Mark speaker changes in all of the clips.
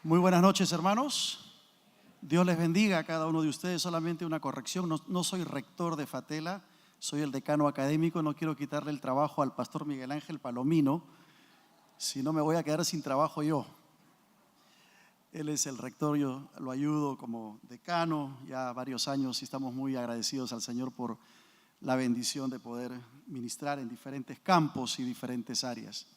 Speaker 1: Muy buenas noches, hermanos. Dios les bendiga a cada uno de ustedes. Solamente una corrección, no soy rector de Fatela, soy el decano académico. No quiero quitarle el trabajo al pastor Miguel Ángel Palomino, si no me voy a quedar sin trabajo yo. Él es el rector, yo lo ayudo como decano ya varios años y estamos muy agradecidos al Señor por la bendición de poder ministrar en diferentes campos y diferentes áreas.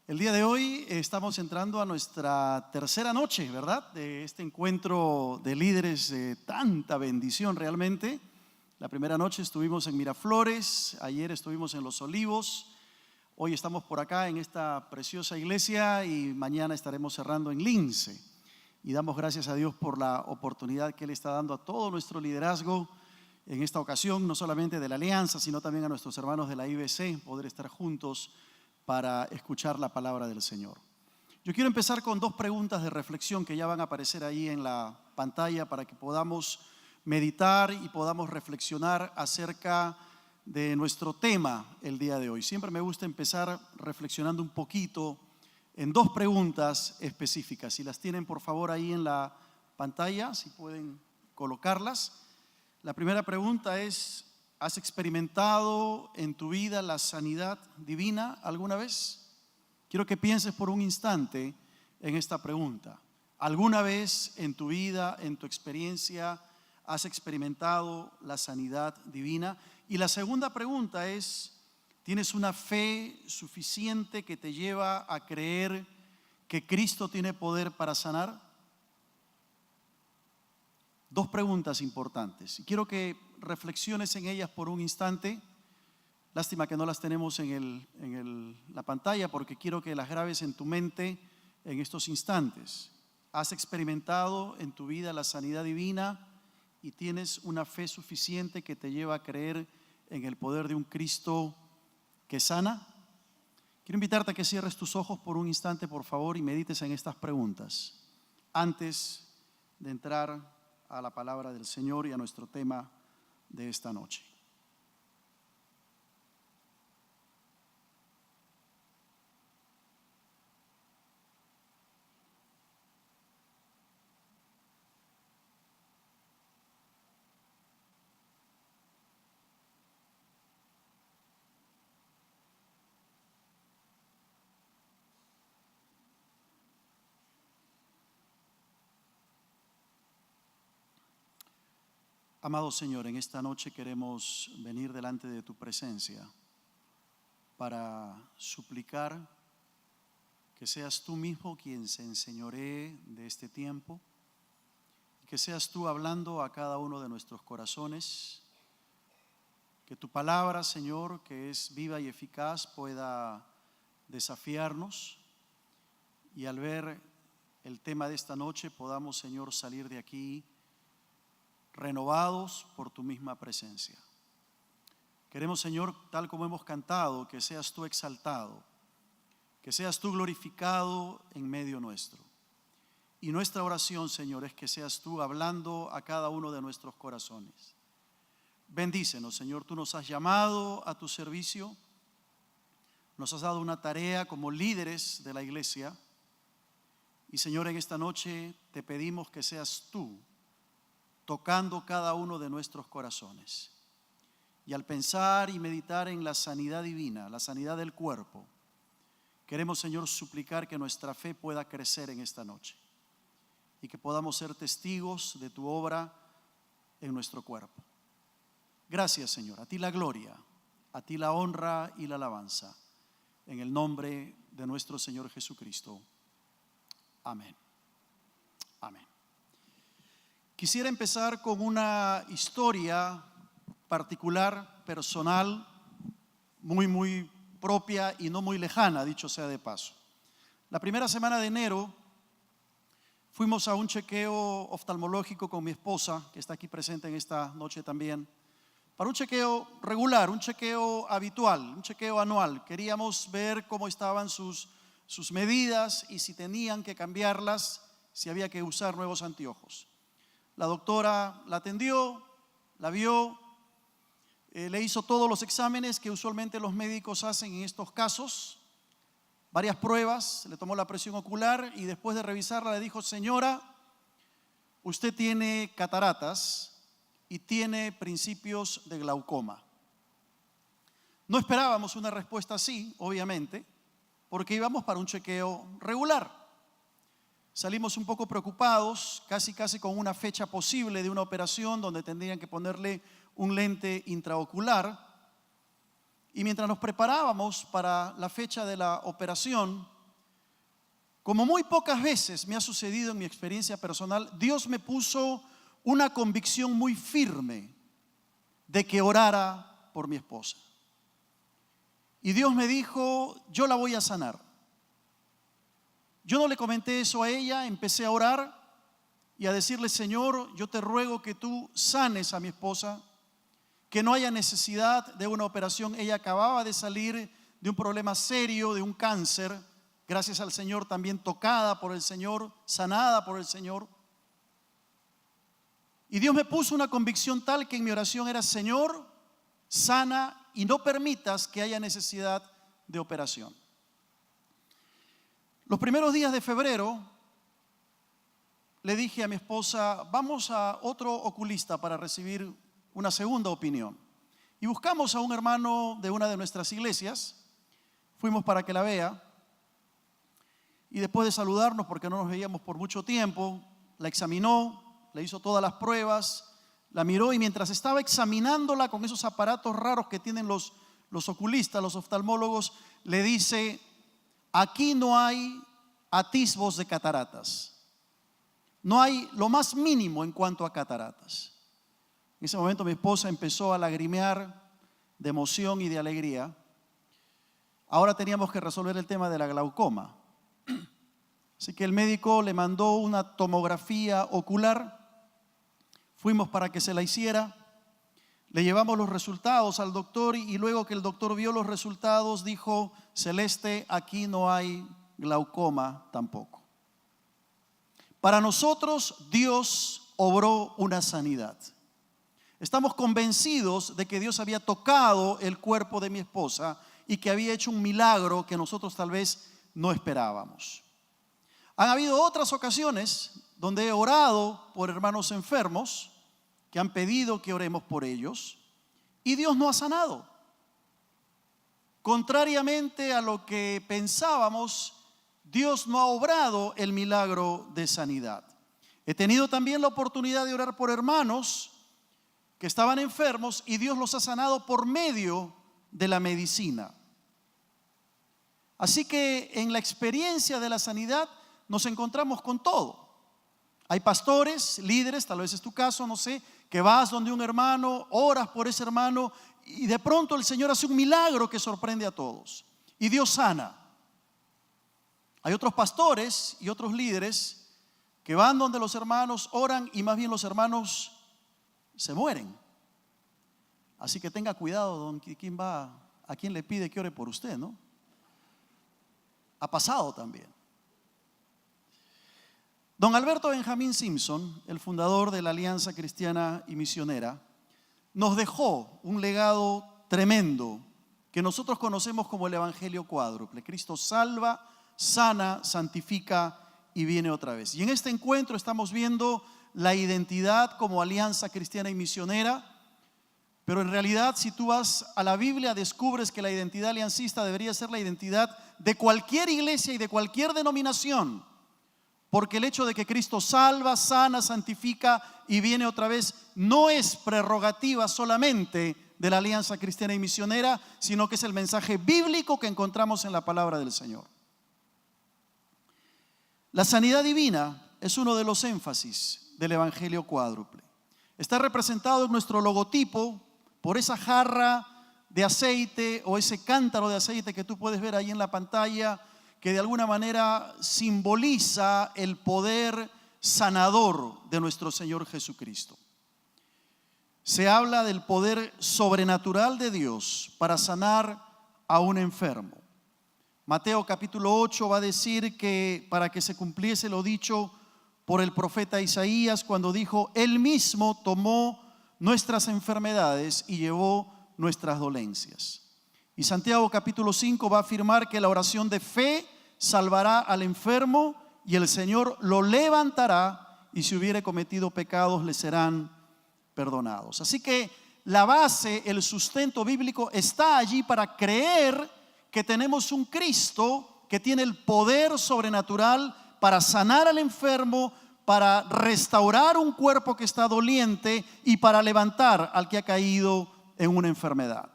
Speaker 1: El día de hoy estamos entrando a nuestra tercera noche, ¿verdad? De este encuentro de líderes de tanta bendición realmente. La primera noche estuvimos en Miraflores, ayer estuvimos en Los Olivos, hoy estamos por acá en esta preciosa iglesia y mañana estaremos cerrando en Lince. Y damos gracias a Dios por la oportunidad que Él está dando a todo nuestro liderazgo en esta ocasión, no solamente de la Alianza, sino también a nuestros hermanos de la IBC, poder estar juntos para escuchar la palabra del Señor. Yo quiero empezar con dos preguntas de reflexión que ya van a aparecer ahí en la pantalla para que podamos meditar y podamos reflexionar acerca de nuestro tema el día de hoy. Siempre me gusta empezar reflexionando un poquito en dos preguntas específicas. Si las tienen, por favor, ahí en la pantalla, si pueden colocarlas. La primera pregunta es: ¿has experimentado en tu vida la sanidad divina alguna vez? Quiero que pienses por un instante en esta pregunta. ¿Alguna vez en tu vida, en tu experiencia, has experimentado la sanidad divina? Y la segunda pregunta es: ¿tienes una fe suficiente que te lleva a creer que Cristo tiene poder para sanar? Dos preguntas importantes y quiero que reflexiones en ellas por un instante. Lástima que no las tenemos en la pantalla porque quiero que las grabes en tu mente en estos instantes. ¿Has experimentado en tu vida la sanidad divina y tienes una fe suficiente que te lleva a creer en el poder de un Cristo que sana? Quiero invitarte a que cierres tus ojos por un instante, por favor, y medites en estas preguntas antes de entrar a la palabra del Señor y a nuestro tema de esta noche. Amado Señor, en esta noche queremos venir delante de tu presencia para suplicar que seas tú mismo quien se enseñoree de este tiempo, que seas tú hablando a cada uno de nuestros corazones, que tu palabra, Señor, que es viva y eficaz, pueda desafiarnos y al ver el tema de esta noche podamos, Señor, salir de aquí renovados por tu misma presencia. Queremos, Señor, tal como hemos cantado, que seas tú exaltado, que seas tú glorificado en medio nuestro. Y nuestra oración, Señor, es que seas tú hablando a cada uno de nuestros corazones. Bendícenos, Señor, tú nos has llamado a tu servicio, nos has dado una tarea como líderes de la iglesia. Y, Señor, en esta noche te pedimos que seas tú tocando cada uno de nuestros corazones. Y al pensar y meditar en la sanidad divina, la sanidad del cuerpo, queremos, Señor, suplicar que nuestra fe pueda crecer en esta noche y que podamos ser testigos de tu obra en nuestro cuerpo. Gracias, Señor. A ti la gloria, a ti la honra y la alabanza. En el nombre de nuestro Señor Jesucristo. Amén. Amén. Quisiera empezar con una historia particular, personal, muy propia y no muy lejana, dicho sea de paso. La primera semana de enero fuimos a un chequeo oftalmológico con mi esposa, que está aquí presente en esta noche también, para un chequeo regular, un chequeo habitual, un chequeo anual. Queríamos ver cómo estaban sus medidas y si tenían que cambiarlas, si había que usar nuevos anteojos. La doctora la atendió, la vio, le hizo todos los exámenes que usualmente los médicos hacen en estos casos varias pruebas, le tomó la presión ocular y después de revisarla le dijo: señora, usted tiene cataratas y tiene principios de glaucoma. No esperábamos una respuesta así, obviamente, porque íbamos para un chequeo regular. Salimos un poco preocupados, casi con una fecha posible de una operación donde tendrían que ponerle un lente intraocular. Y mientras nos preparábamos para la fecha de la operación, como muy pocas veces me ha sucedido en mi experiencia personal, Dios me puso una convicción muy firme de que orara por mi esposa. Y Dios me dijo: yo la voy a sanar. Yo no le comenté eso a ella, empecé a orar y a decirle: Señor, yo te ruego que tú sanes a mi esposa, que no haya necesidad de una operación. Ella acababa de salir de un problema serio, de un cáncer, gracias al Señor, también tocada por el Señor, sanada por el Señor. Y Dios me puso una convicción tal que en mi oración era: Señor, sana y no permitas que haya necesidad de operación. Los primeros días de febrero le dije a mi esposa: vamos a otro oculista para recibir una segunda opinión. Y buscamos a un hermano de una de nuestras iglesias, fuimos para que la vea, y después de saludarnos, porque no nos veíamos por mucho tiempo, la examinó, le hizo todas las pruebas, la miró, y mientras estaba examinándola con esos aparatos raros que tienen los oculistas, los oftalmólogos, le dice: aquí no hay atisbos de cataratas. No hay lo más mínimo en cuanto a cataratas. En ese momento mi esposa empezó a lagrimear de emoción y de alegría. Ahora teníamos que resolver el tema de la glaucoma. Así que el médico le mandó una tomografía ocular. Fuimos para que se la hiciera. Le llevamos los resultados al doctor y luego que el doctor vio los resultados dijo: Celeste, aquí no hay glaucoma tampoco. Para nosotros Dios obró una sanidad. Estamos convencidos de que Dios había tocado el cuerpo de mi esposa y que había hecho un milagro que nosotros tal vez no esperábamos. Han habido otras ocasiones donde he orado por hermanos enfermos que han pedido que oremos por ellos y Dios no ha sanado. Contrariamente a lo que pensábamos, Dios no ha obrado el milagro de sanidad. He tenido también la oportunidad de orar por hermanos que estaban enfermos y Dios los ha sanado por medio de la medicina. Así que en la experiencia de la sanidad nos encontramos con todo. Hay pastores, líderes, tal vez es tu caso, no sé, que vas donde un hermano, oras por ese hermano y de pronto el Señor hace un milagro que sorprende a todos y Dios sana. Hay otros pastores y otros líderes que van donde los hermanos, oran y más bien los hermanos se mueren. Así que tenga cuidado, don, ¿quién va? ¿A quién le pide que ore por usted, no? Ha pasado también. Don Alberto Benjamín Simpson, el fundador de la Alianza Cristiana y Misionera, nos dejó un legado tremendo que nosotros conocemos como el Evangelio cuádruple. Cristo salva, sana, santifica y viene otra vez. Y en este encuentro estamos viendo la identidad como Alianza Cristiana y Misionera, pero en realidad si tú vas a la Biblia descubres que la identidad aliancista debería ser la identidad de cualquier iglesia y de cualquier denominación. Porque el hecho de que Cristo salva, sana, santifica y viene otra vez no es prerrogativa solamente de la Alianza Cristiana y Misionera, sino que es el mensaje bíblico que encontramos en la palabra del Señor. La sanidad divina es uno de los énfasis del Evangelio cuádruple. Está representado en nuestro logotipo por esa jarra de aceite o ese cántaro de aceite que tú puedes ver ahí en la pantalla, que de alguna manera simboliza el poder sanador de nuestro Señor Jesucristo. Se habla del poder sobrenatural de Dios para sanar a un enfermo. Mateo capítulo 8 va a decir que para que se cumpliese lo dicho por el profeta Isaías cuando dijo: Él mismo tomó nuestras enfermedades y llevó nuestras dolencias. Y Santiago capítulo 5 va a afirmar que la oración de fe salvará al enfermo y el Señor lo levantará, y si hubiere cometido pecados le serán perdonados. Así que la base, el sustento bíblico está allí para creer que tenemos un Cristo que tiene el poder sobrenatural para sanar al enfermo, para restaurar un cuerpo que está doliente y para levantar al que ha caído en una enfermedad.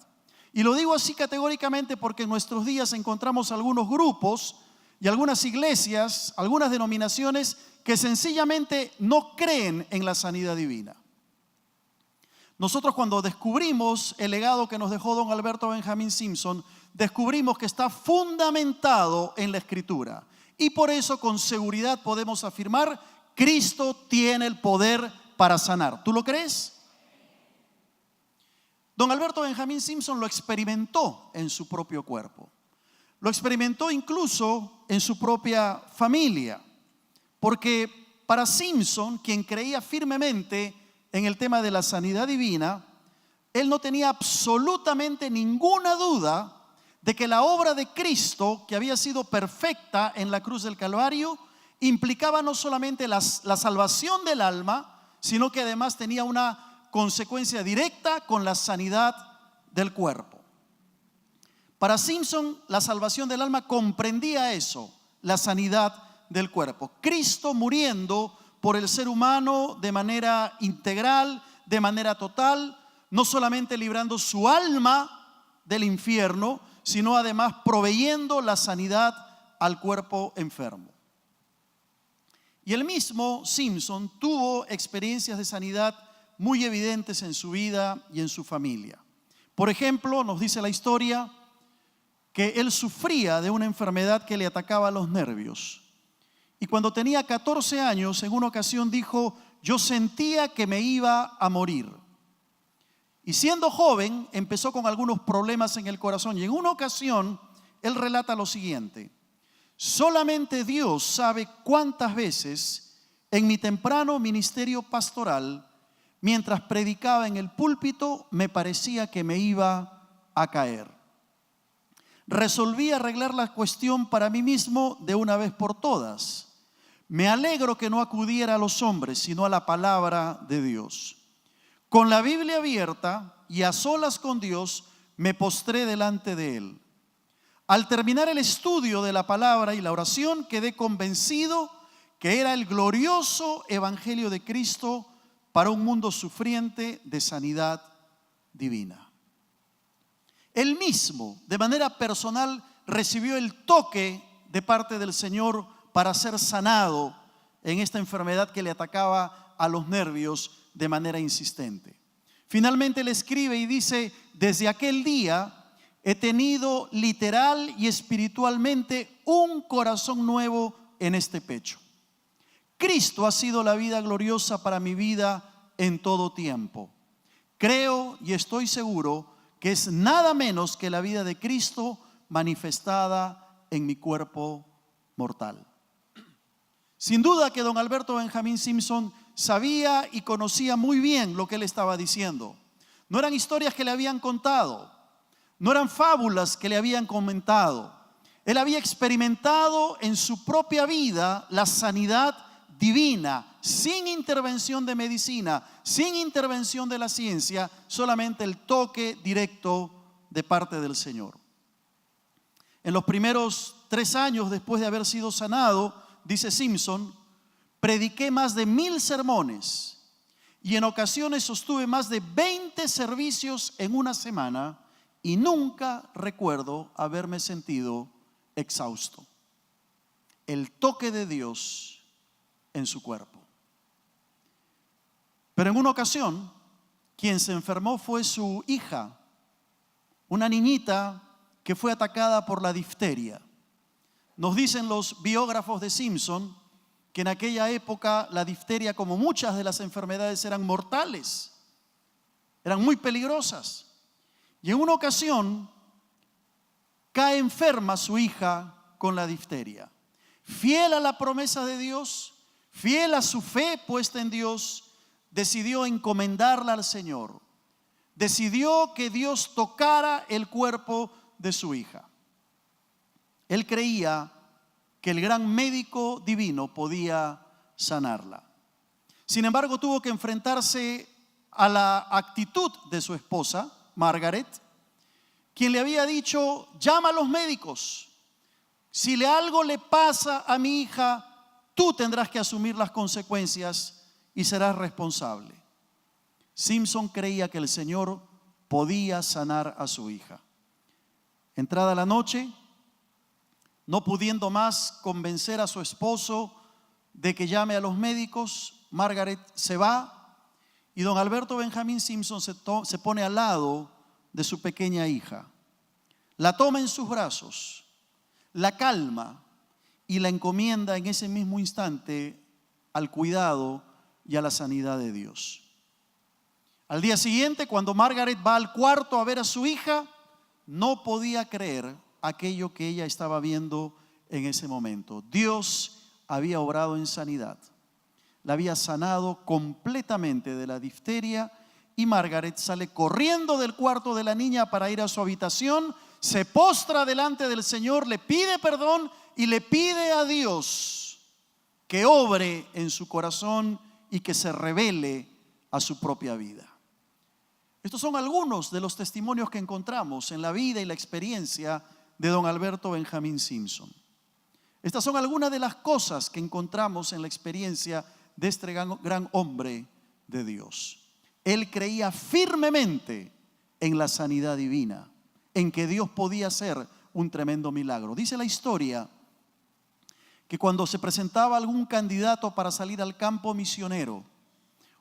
Speaker 1: Y lo digo así categóricamente porque en nuestros días encontramos algunos grupos y algunas iglesias, algunas denominaciones que sencillamente no creen en la sanidad divina. Nosotros, cuando descubrimos el legado que nos dejó don Alberto Benjamín Simpson, descubrimos que está fundamentado en la Escritura. Y por eso con seguridad podemos afirmar: Cristo tiene el poder para sanar. ¿Tú lo crees? Don Alberto Benjamín Simpson lo experimentó en su propio cuerpo. Lo experimentó incluso en su propia familia. Porque para Simpson, quien creía firmemente en el tema de la sanidad divina, él no tenía absolutamente ninguna duda de que la obra de Cristo, que había sido perfecta en la cruz del Calvario, implicaba no solamente la salvación del alma, sino que además tenía una consecuencia directa con la sanidad del cuerpo. Para Simpson, la salvación del alma comprendía eso, la sanidad del cuerpo. Cristo muriendo por el ser humano de manera integral, de manera total, no solamente librando su alma del infierno, sino además proveyendo la sanidad al cuerpo enfermo. Y el mismo Simpson tuvo experiencias de sanidad muy evidentes en su vida y en su familia. Por ejemplo, nos dice la historia que él sufría de una enfermedad que le atacaba los nervios. Y cuando tenía 14 años, en una ocasión dijo: yo sentía que me iba a morir. Y siendo joven, empezó con algunos problemas en el corazón. Y en una ocasión, él relata lo siguiente: solamente Dios sabe cuántas veces en mi temprano ministerio pastoral, mientras predicaba en el púlpito, me parecía que me iba a caer. Resolví arreglar la cuestión para mí mismo de una vez por todas. Me alegro que no acudiera a los hombres, sino a la palabra de Dios. Con la Biblia abierta y a solas con Dios, me postré delante de Él. Al terminar el estudio de la palabra y la oración, quedé convencido que era el glorioso evangelio de Cristo para un mundo sufriente de sanidad divina. Él mismo, de manera personal, recibió el toque de parte del Señor para ser sanado en esta enfermedad que le atacaba a los nervios de manera insistente. Finalmente le escribe y dice: desde aquel día he tenido literal y espiritualmente un corazón nuevo en este pecho. Cristo ha sido la vida gloriosa para mi vida en todo tiempo. Creo y estoy seguro que es nada menos que la vida de Cristo manifestada en mi cuerpo mortal. Sin duda que don Alberto Benjamín Simpson sabía y conocía muy bien lo que él estaba diciendo. No eran historias que le habían contado, no eran fábulas que le habían comentado. Él había experimentado en su propia vida la sanidad divina, sin intervención de medicina, sin intervención de la ciencia, solamente el toque directo de parte del Señor. En los primeros 3 años después de haber sido sanado, dice Simpson, prediqué más de 1000 sermones y en ocasiones sostuve más de 20 servicios en una semana y nunca recuerdo haberme sentido exhausto. El toque de Dios en su cuerpo. Pero en una ocasión, quien se enfermó fue su hija, una niñita que fue atacada por la difteria. Nos dicen los biógrafos de Simpson que en aquella época la difteria, como muchas de las enfermedades, eran mortales, eran muy peligrosas. Y en una ocasión cae enferma su hija con la difteria. Fiel a la promesa de Dios, fiel a su fe puesta en Dios, decidió encomendarla al Señor. Decidió que Dios tocara el cuerpo de su hija. Él creía que el gran médico divino podía sanarla. Sin embargo, tuvo que enfrentarse a la actitud de su esposa, Margaret, quien le había dicho: llama a los médicos. Si algo le pasa a mi hija, tú tendrás que asumir las consecuencias y serás responsable. Simpson creía que el Señor podía sanar a su hija. Entrada la noche, no pudiendo más convencer a su esposo de que llame a los médicos, Margaret se va y don Alberto Benjamín Simpson se pone al lado de su pequeña hija. La toma en sus brazos, la calma y la encomienda en ese mismo instante al cuidado y a la sanidad de Dios. Al día siguiente, cuando Margaret va al cuarto a ver a su hija, no podía creer aquello que ella estaba viendo en ese momento. Dios había obrado en sanidad. La había sanado completamente de la difteria y Margaret sale corriendo del cuarto de la niña para ir a su habitación, se postra delante del Señor, le pide perdón y le pide a Dios que obre en su corazón y que se revele a su propia vida. Estos son algunos de los testimonios que encontramos en la vida y la experiencia de don Alberto Benjamín Simpson. Estas son algunas de las cosas que encontramos en la experiencia de este gran hombre de Dios. Él creía firmemente en la sanidad divina, en que Dios podía hacer un tremendo milagro. Dice la historia que cuando se presentaba algún candidato para salir al campo misionero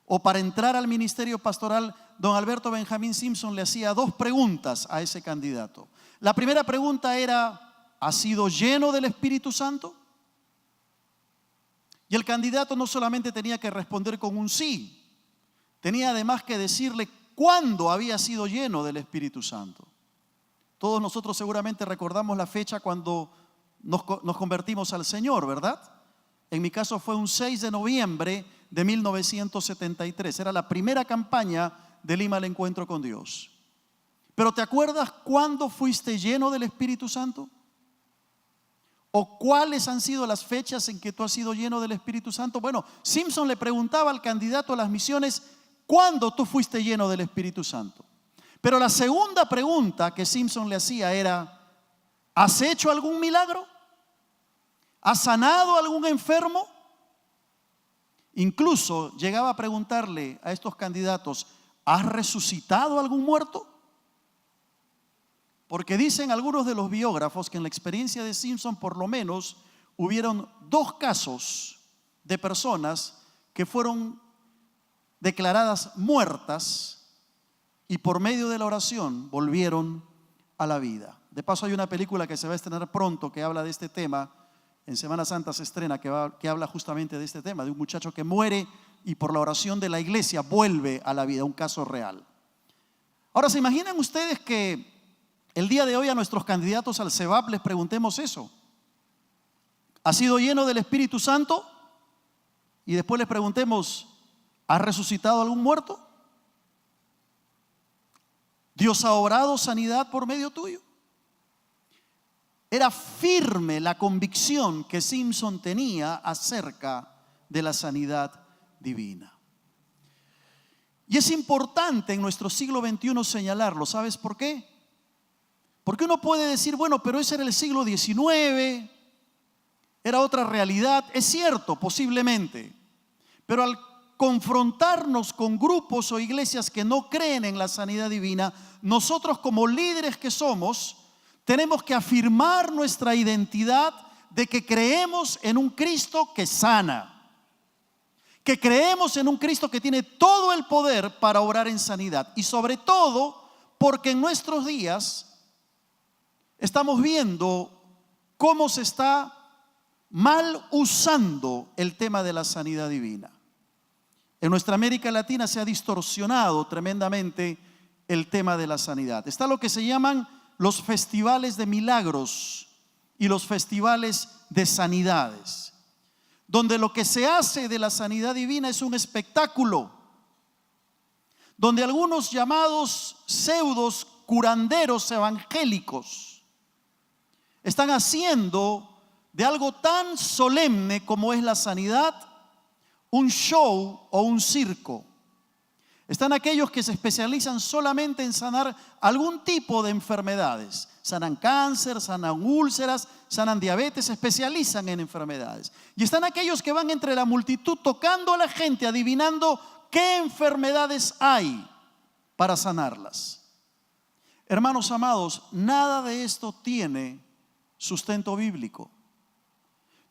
Speaker 1: o para entrar al ministerio pastoral, don Alberto Benjamín Simpson le hacía dos preguntas a ese candidato. La primera pregunta era: ¿has sido lleno del Espíritu Santo? Y el candidato no solamente tenía que responder con un sí, tenía además que decirle cuándo había sido lleno del Espíritu Santo. Todos nosotros seguramente recordamos la fecha cuando nos convertimos al Señor, ¿verdad? En mi caso fue un 6 de noviembre de 1973. Era la primera campaña de Lima al Encuentro con Dios. Pero ¿te acuerdas cuándo fuiste lleno del Espíritu Santo? ¿O cuáles han sido las fechas en que tú has sido lleno del Espíritu Santo? Bueno, Simpson le preguntaba al candidato a las misiones: ¿cuándo tú fuiste lleno del Espíritu Santo? Pero la segunda pregunta que Simpson le hacía era: ¿has hecho algún milagro? ¿Has sanado a algún enfermo? Incluso llegaba a preguntarle a estos candidatos: ¿has resucitado a algún muerto? Porque dicen algunos de los biógrafos que en la experiencia de Simpson por lo menos hubieron 2 casos de personas que fueron declaradas muertas y por medio de la oración volvieron a la vida. De paso, hay una película que se va a estrenar pronto que habla de este tema. En Semana Santa se estrena que habla justamente de este tema, de un muchacho que muere y por la oración de la iglesia vuelve a la vida, un caso real. Ahora, ¿se imaginan ustedes que el día de hoy a nuestros candidatos al CEVAP les preguntemos eso? ¿Has sido lleno del Espíritu Santo? Y después les preguntemos: ¿has resucitado a algún muerto? ¿Dios ha obrado sanidad por medio tuyo? Era firme la convicción que Simpson tenía acerca de la sanidad divina. Y es importante en nuestro siglo XXI señalarlo. ¿Sabes por qué? Porque uno puede decir: bueno, pero ese era el siglo XIX, era otra realidad. Es cierto, posiblemente. Pero al confrontarnos con grupos o iglesias que no creen en la sanidad divina, nosotros como líderes que somos, tenemos que afirmar nuestra identidad de que creemos en un Cristo que sana, que creemos en un Cristo que tiene todo el poder para obrar en sanidad. Y sobre todo porque en nuestros días estamos viendo cómo se está mal usando el tema de la sanidad divina. En nuestra América Latina se ha distorsionado tremendamente el tema de la sanidad. Está lo que se llaman los festivales de milagros y los festivales de sanidades, donde lo que se hace de la sanidad divina es un espectáculo, donde algunos llamados pseudos curanderos evangélicos Están haciendo de algo tan solemne como es la sanidad un show o un circo. Están aquellos que se especializan solamente en sanar algún tipo de enfermedades. Sanan cáncer, sanan úlceras, sanan diabetes, se especializan en enfermedades. Y están aquellos que van entre la multitud tocando a la gente, adivinando qué enfermedades hay para sanarlas. Hermanos amados, nada de esto tiene sustento bíblico.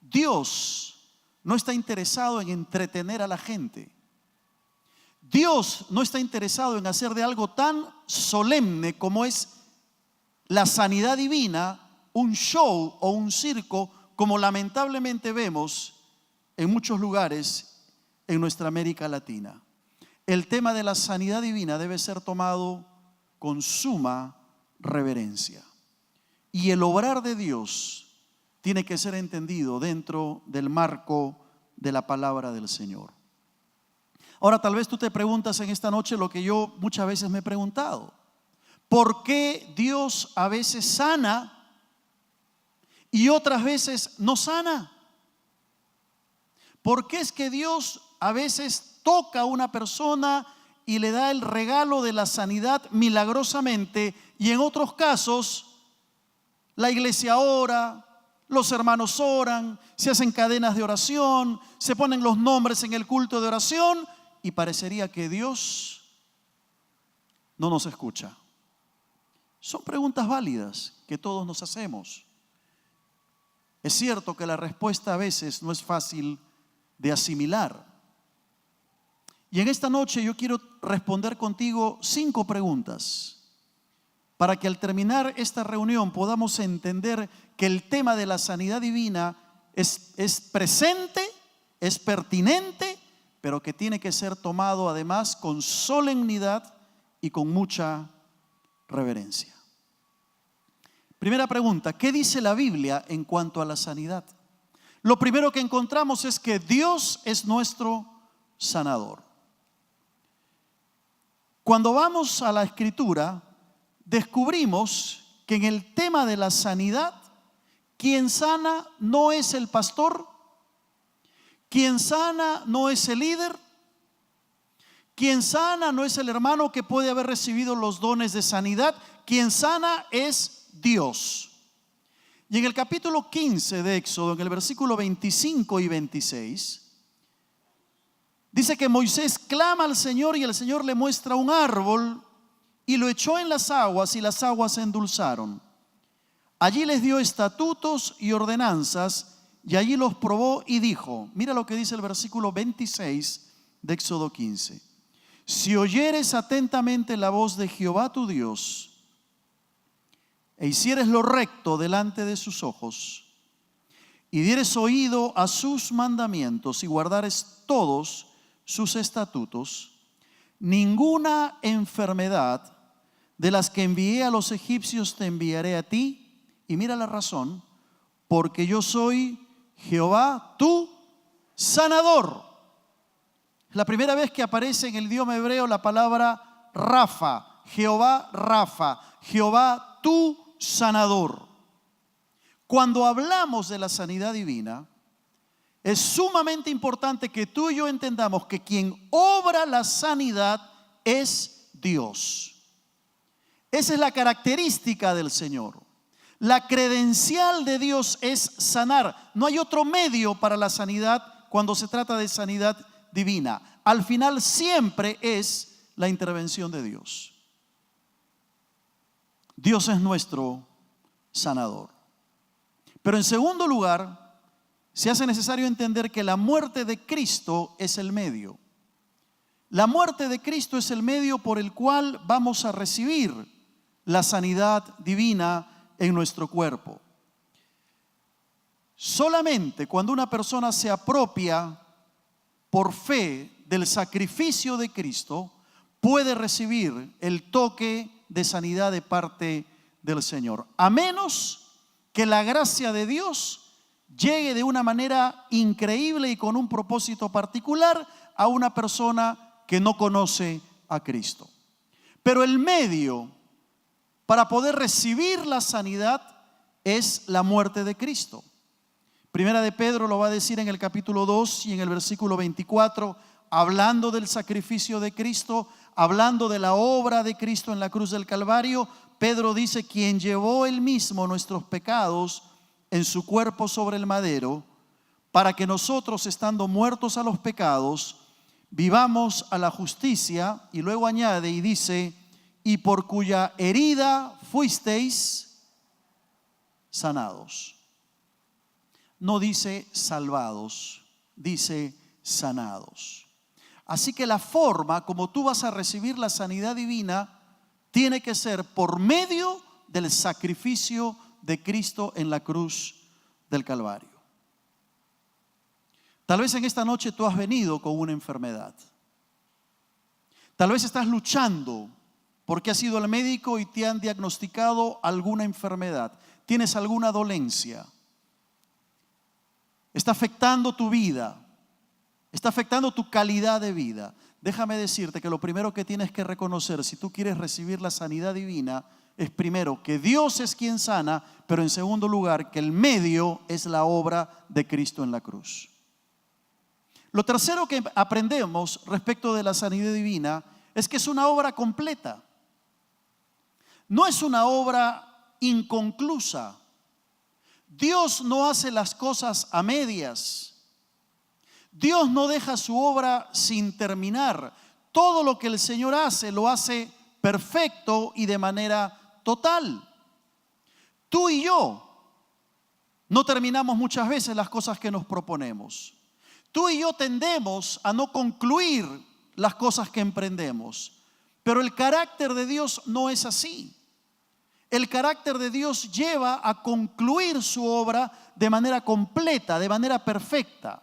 Speaker 1: Dios no está interesado en entretener a la gente. Dios no está interesado en hacer de algo tan solemne como es la sanidad divina un show o un circo, como lamentablemente vemos en muchos lugares en nuestra América Latina. El tema de la sanidad divina debe ser tomado con suma reverencia. Y el obrar de Dios tiene que ser entendido dentro del marco de la palabra del Señor. Ahora, tal vez tú te preguntas en esta noche lo que yo muchas veces me he preguntado. ¿Por qué Dios a veces sana y otras veces no sana? ¿Por qué es que Dios a veces toca a una persona y le da el regalo de la sanidad milagrosamente, y en otros casos la iglesia ora, los hermanos oran, se hacen cadenas de oración, se ponen los nombres en el culto de oración y parecería que Dios no nos escucha? Son preguntas válidas que todos nos hacemos. Es cierto que la respuesta a veces no es fácil de asimilar. Y en esta noche yo quiero responder contigo 5 preguntas para que al terminar esta reunión podamos entender que el tema de la sanidad divina es presente, es pertinente, pero que tiene que ser tomado además con solemnidad y con mucha reverencia. Primera pregunta: ¿qué dice la Biblia en cuanto a la sanidad? Lo primero que encontramos es que Dios es nuestro sanador. Cuando vamos a la Escritura, descubrimos que en el tema de la sanidad, quien sana no es el pastor, quien sana no es el líder, quien sana no es el hermano que puede haber recibido los dones de sanidad, quien sana es Dios. Y en el capítulo 15 de Éxodo, en el versículo 25 y 26, dice que Moisés clama al Señor y el Señor le muestra un árbol y lo echó en las aguas y las aguas se endulzaron. Allí les dio estatutos y ordenanzas y allí los probó y dijo, mira lo que dice el versículo 26 de Éxodo 15. Si oyeres atentamente la voz de Jehová tu Dios e hicieres lo recto delante de sus ojos y dieres oído a sus mandamientos y guardares todos sus estatutos, ninguna enfermedad de las que envié a los egipcios te enviaré a ti. Y mira la razón: porque yo soy Jehová tu sanador. Es la primera vez que aparece en el idioma hebreo la palabra Rafa, Jehová Rafa, Jehová tu sanador. Cuando hablamos de la sanidad divina, es sumamente importante que tú y yo entendamos que quien obra la sanidad es Dios. Esa es la característica del Señor. La credencial de Dios es sanar. No hay otro medio para la sanidad cuando se trata de sanidad divina. Al final siempre es la intervención de Dios. Dios es nuestro sanador. Pero en segundo lugar, se hace necesario entender que la muerte de Cristo es el medio. La muerte de Cristo es el medio por el cual vamos a recibir la sanidad divina en nuestro cuerpo. Solamente cuando una persona se apropia por fe del sacrificio de Cristo, puede recibir el toque de sanidad de parte del Señor. A menos que la gracia de Dios llegue de una manera increíble y con un propósito particular a una persona que no conoce a Cristo. Pero el medio para poder recibir la sanidad es la muerte de Cristo. Primera de Pedro lo va a decir en el capítulo 2 y en el versículo 24, hablando del sacrificio de Cristo, hablando de la obra de Cristo en la cruz del Calvario. Pedro dice: quien llevó él mismo nuestros pecados en su cuerpo sobre el madero, para que nosotros, estando muertos a los pecados, vivamos a la justicia. Y luego añade y dice: y por cuya herida fuisteis sanados. No dice salvados, dice sanados. Así que la forma como tú vas a recibir la sanidad divina tiene que ser por medio del sacrificio de Cristo en la cruz del Calvario. Tal vez en esta noche tú has venido con una enfermedad. Tal vez estás luchando porque has ido al médico y te han diagnosticado alguna enfermedad. Tienes alguna dolencia. Está afectando tu vida. Está afectando tu calidad de vida. Déjame decirte que lo primero que tienes que reconocer si tú quieres recibir la sanidad divina es primero que Dios es quien sana, pero en segundo lugar que el medio es la obra de Cristo en la cruz. Lo tercero que aprendemos respecto de la sanidad divina es que es una obra completa. No es una obra inconclusa. Dios no hace las cosas a medias. Dios no deja su obra sin terminar. Todo lo que el Señor hace, lo hace perfecto y de manera total. Tú y yo no terminamos muchas veces las cosas que nos proponemos. Tú y yo tendemos a no concluir las cosas que emprendemos. Pero el carácter de Dios no es así. El carácter de Dios lleva a concluir su obra de manera completa, de manera perfecta.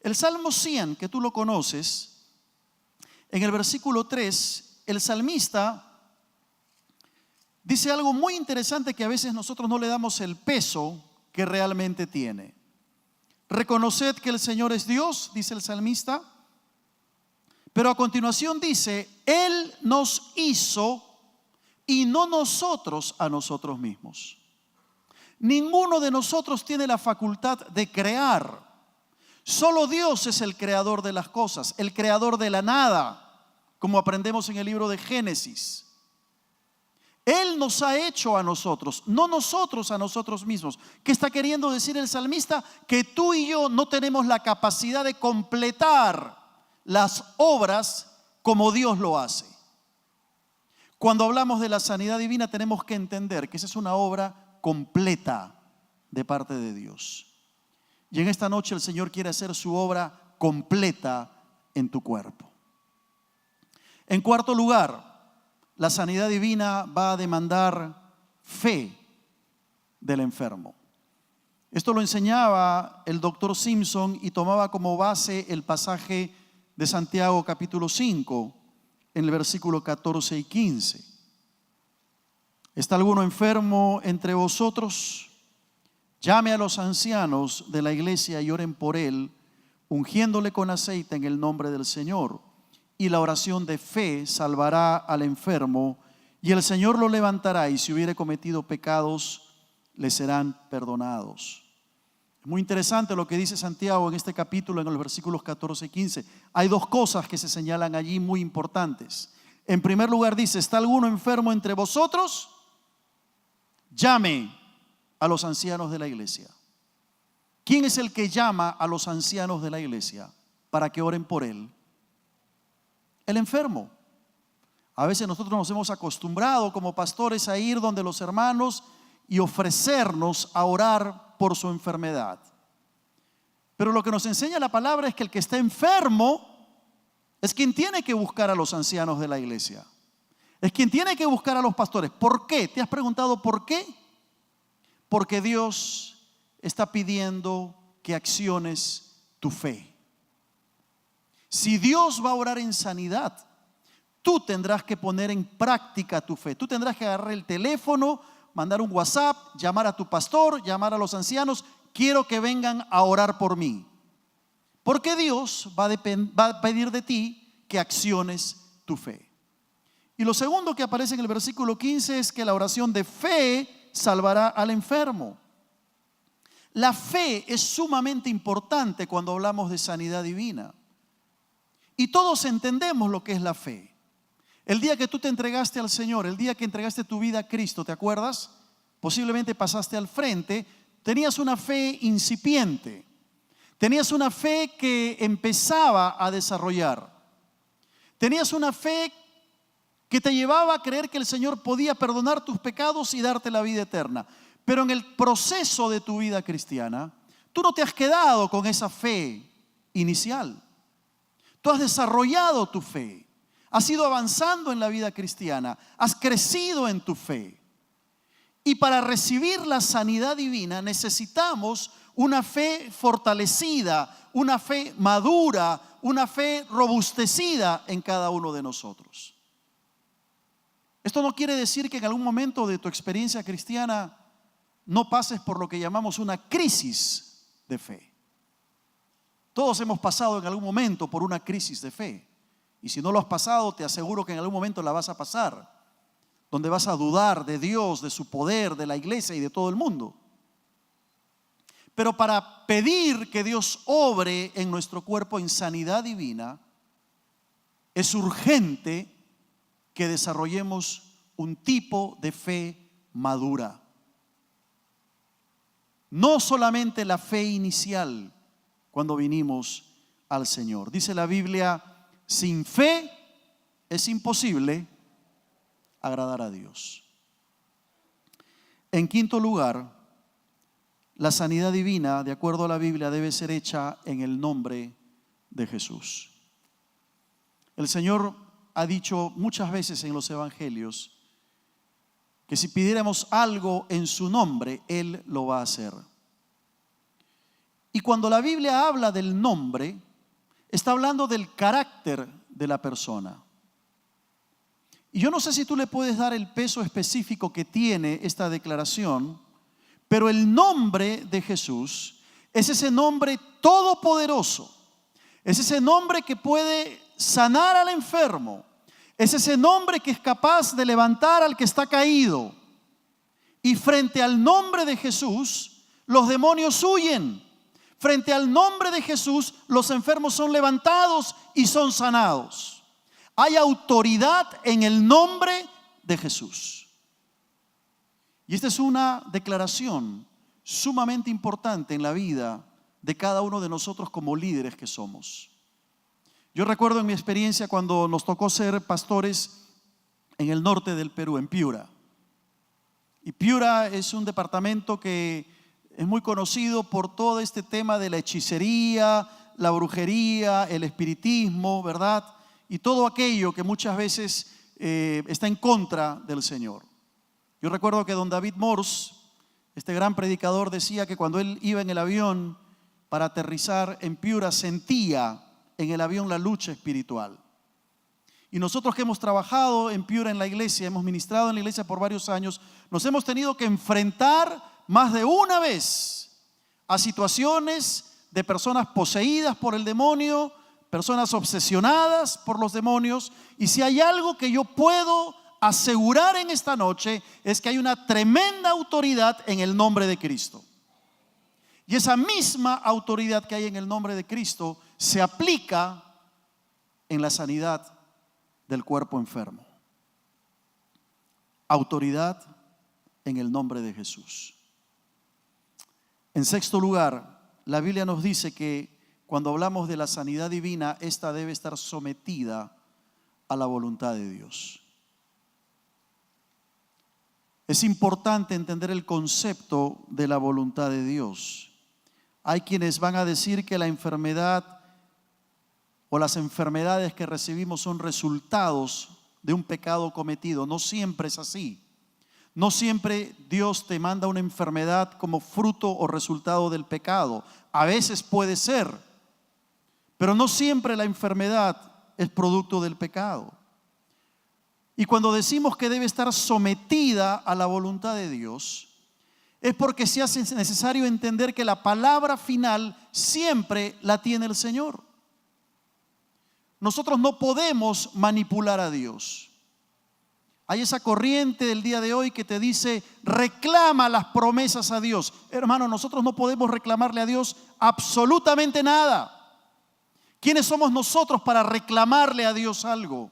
Speaker 1: El Salmo 100, que tú lo conoces, en el versículo 3, el salmista dice algo muy interesante que a veces nosotros no le damos el peso que realmente tiene. Reconoced que el Señor es Dios, dice el salmista, pero a continuación dice: Él nos hizo y no nosotros a nosotros mismos. Ninguno de nosotros tiene la facultad de crear. Solo Dios es el creador de las cosas, el creador de la nada, como aprendemos en el libro de Génesis. Él nos ha hecho a nosotros, no nosotros a nosotros mismos. ¿Qué está queriendo decir el salmista? Que tú y yo no tenemos la capacidad de completar las obras como Dios lo hace. Cuando hablamos de la sanidad divina tenemos que entender que esa es una obra completa de parte de Dios. Y en esta noche el Señor quiere hacer su obra completa en tu cuerpo. En cuarto lugar, la sanidad divina va a demandar fe del enfermo. Esto lo enseñaba el doctor Simpson y tomaba como base el pasaje de Santiago capítulo 5, en el versículo 14 y 15. ¿Está alguno enfermo entre vosotros? Llame a los ancianos de la iglesia y oren por él, ungiéndole con aceite en el nombre del Señor. Y la oración de fe salvará al enfermo, y el Señor lo levantará, y si hubiere cometido pecados, le serán perdonados. Es muy interesante lo que dice Santiago en este capítulo, en los versículos 14 y 15. Hay dos cosas que se señalan allí muy importantes. En primer lugar dice: ¿está alguno enfermo entre vosotros? Llame a los ancianos de la iglesia. ¿Quién es el que llama a los ancianos de la iglesia para que oren por él? El enfermo. A veces nosotros nos hemos acostumbrado como pastores a ir donde los hermanos y ofrecernos a orar por su enfermedad. Pero lo que nos enseña la palabra es que el que está enfermo es quien tiene que buscar a los ancianos de la iglesia. Es quien tiene que buscar a los pastores. ¿Por qué? ¿Te has preguntado por qué? Porque Dios está pidiendo que acciones tu fe. Si Dios va a orar en sanidad, tú tendrás que poner en práctica tu fe. Tú tendrás que agarrar el teléfono, mandar un WhatsApp, llamar a tu pastor, llamar a los ancianos. Quiero que vengan a orar por mí. Porque Dios va a pedir de ti que acciones tu fe. Y lo segundo que aparece en el versículo 15 es que la oración de fe salvará al enfermo. La fe es sumamente importante cuando hablamos de sanidad divina. Y todos entendemos lo que es la fe. El día que tú te entregaste al Señor, el día que entregaste tu vida a Cristo, ¿te acuerdas? Posiblemente pasaste al frente, tenías una fe incipiente, tenías una fe que empezaba a desarrollar, tenías una fe que te llevaba a creer que el Señor podía perdonar tus pecados y darte la vida eterna. Pero en el proceso de tu vida cristiana, tú no te has quedado con esa fe inicial. Tú has desarrollado tu fe, has ido avanzando en la vida cristiana, has crecido en tu fe. Y para recibir la sanidad divina necesitamos una fe fortalecida, una fe madura, una fe robustecida en cada uno de nosotros. Esto no quiere decir que en algún momento de tu experiencia cristiana no pases por lo que llamamos una crisis de fe. Todos hemos pasado en algún momento por una crisis de fe. Y si no lo has pasado, te aseguro que en algún momento la vas a pasar, donde vas a dudar de Dios, de su poder, de la iglesia y de todo el mundo. Pero para pedir que Dios obre en nuestro cuerpo en sanidad divina, es urgente que desarrollemos un tipo de fe madura. No solamente la fe inicial cuando vinimos al Señor. Dice la Biblia, sin fe es imposible agradar a Dios. En quinto lugar, la sanidad divina, de acuerdo a la Biblia, debe ser hecha en el nombre de Jesús. El Señor ha dicho muchas veces en los evangelios que si pidiéramos algo en su nombre, Él lo va a hacer. Y cuando la Biblia habla del nombre, está hablando del carácter de la persona. Y yo no sé si tú le puedes dar el peso específico que tiene esta declaración, pero el nombre de Jesús es ese nombre todopoderoso, es ese nombre que puede sanar al enfermo, es ese nombre que es capaz de levantar al que está caído. Y frente al nombre de Jesús, los demonios huyen. Frente al nombre de Jesús, los enfermos son levantados y son sanados. Hay autoridad en el nombre de Jesús. Y esta es una declaración sumamente importante en la vida de cada uno de nosotros como líderes que somos. Yo recuerdo en mi experiencia cuando nos tocó ser pastores en el norte del Perú, en Piura. Y Piura es un departamento que es muy conocido por todo este tema de la hechicería, la brujería, el espiritismo, ¿verdad? Y todo aquello que muchas veces está en contra del Señor. Yo recuerdo que don David Morse, este gran predicador, decía que cuando él iba en el avión para aterrizar en Piura, sentía en el avión la lucha espiritual. Y nosotros que hemos trabajado en Piura en la iglesia, hemos ministrado en la iglesia por varios años, nos hemos tenido que enfrentar más de una vez a situaciones de personas poseídas por el demonio, personas obsesionadas por los demonios. Y si hay algo que yo puedo asegurar en esta noche, es que hay una tremenda autoridad en el nombre de Cristo. Y esa misma autoridad que hay en el nombre de Cristo se aplica en la sanidad del cuerpo enfermo. Autoridad en el nombre de Jesús. En sexto lugar, la Biblia nos dice que cuando hablamos de la sanidad divina, esta debe estar sometida a la voluntad de Dios. Es importante entender el concepto de la voluntad de Dios. Hay quienes van a decir que la enfermedad o las enfermedades que recibimos son resultados de un pecado cometido. No siempre es así. No siempre Dios te manda una enfermedad como fruto o resultado del pecado. A veces puede ser, pero no siempre la enfermedad es producto del pecado. Y cuando decimos que debe estar sometida a la voluntad de Dios, es porque se hace necesario entender que la palabra final siempre la tiene el Señor. Nosotros no podemos manipular a Dios. Hay esa corriente del día de hoy que te dice, reclama las promesas a Dios. Hermano, nosotros no podemos reclamarle a Dios absolutamente nada. ¿Quiénes somos nosotros para reclamarle a Dios algo?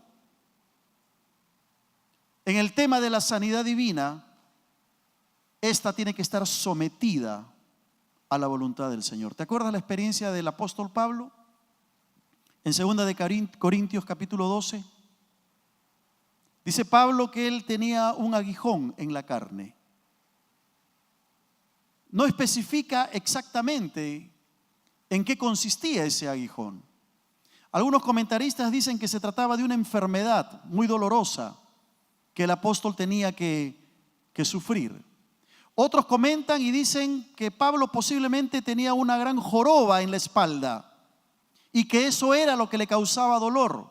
Speaker 1: En el tema de la sanidad divina, esta tiene que estar sometida a la voluntad del Señor. ¿Te acuerdas la experiencia del apóstol Pablo? En 2 de Corintios capítulo 12. Dice Pablo que él tenía un aguijón en la carne. No especifica exactamente en qué consistía ese aguijón. Algunos comentaristas dicen que se trataba de una enfermedad muy dolorosa que el apóstol tenía que sufrir. Otros comentan y dicen que Pablo posiblemente tenía una gran joroba en la espalda y que eso era lo que le causaba dolor.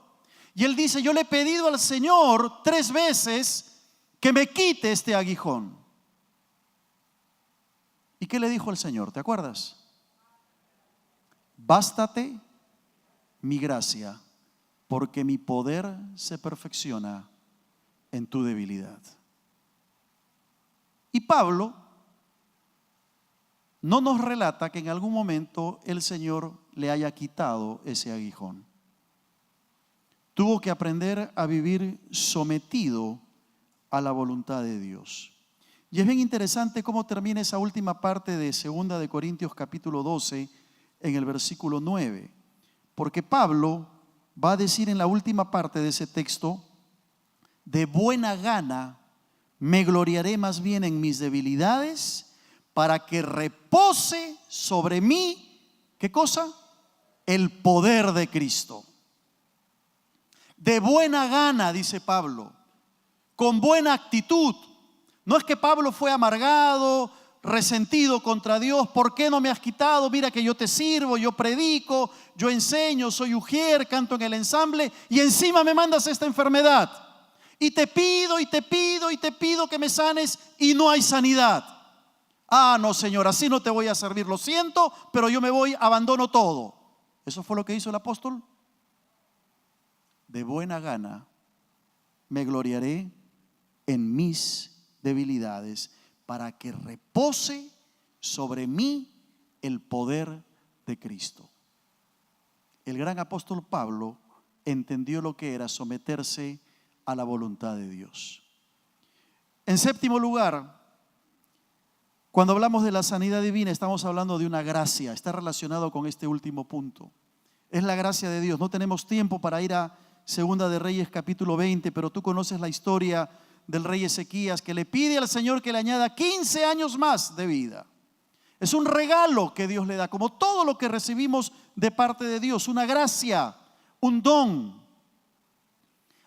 Speaker 1: Y él dice, yo le he pedido al Señor 3 veces que me quite este aguijón. ¿Y qué le dijo el Señor? ¿Te acuerdas? Bástate mi gracia, porque mi poder se perfecciona en tu debilidad. Y Pablo no nos relata que en algún momento el Señor le haya quitado ese aguijón. Tuvo que aprender a vivir sometido a la voluntad de Dios. Y es bien interesante cómo termina esa última parte de 2 de Corintios capítulo 12 en el versículo 9. Porque Pablo va a decir en la última parte de ese texto, de buena gana me gloriaré más bien en mis debilidades para que repose sobre mí, ¿qué cosa? El poder de Cristo. De buena gana, dice Pablo, con buena actitud. No es que Pablo fue amargado, resentido contra Dios. ¿Por qué no me has quitado? Mira que yo te sirvo, yo predico, yo enseño, soy ujier, canto en el ensamble y encima me mandas esta enfermedad. Y te pido y te pido y te pido que me sanes y no hay sanidad. Ah, no, Señor, así no te voy a servir, lo siento, pero yo me voy, abandono todo. ¿Eso fue lo que hizo el apóstol? De buena gana me gloriaré en mis debilidades para que repose sobre mí el poder de Cristo. El gran apóstol Pablo entendió lo que era someterse a la voluntad de Dios. En séptimo lugar, cuando hablamos de la sanidad divina, estamos hablando de una gracia. Está relacionado con este último punto. Es la gracia de Dios. No tenemos tiempo para ir a Segunda de Reyes capítulo 20, pero tú conoces la historia del rey Ezequías que le pide al Señor que le añada 15 años más de vida. Es un regalo que Dios le da, como todo lo que recibimos de parte de Dios, una gracia, un don.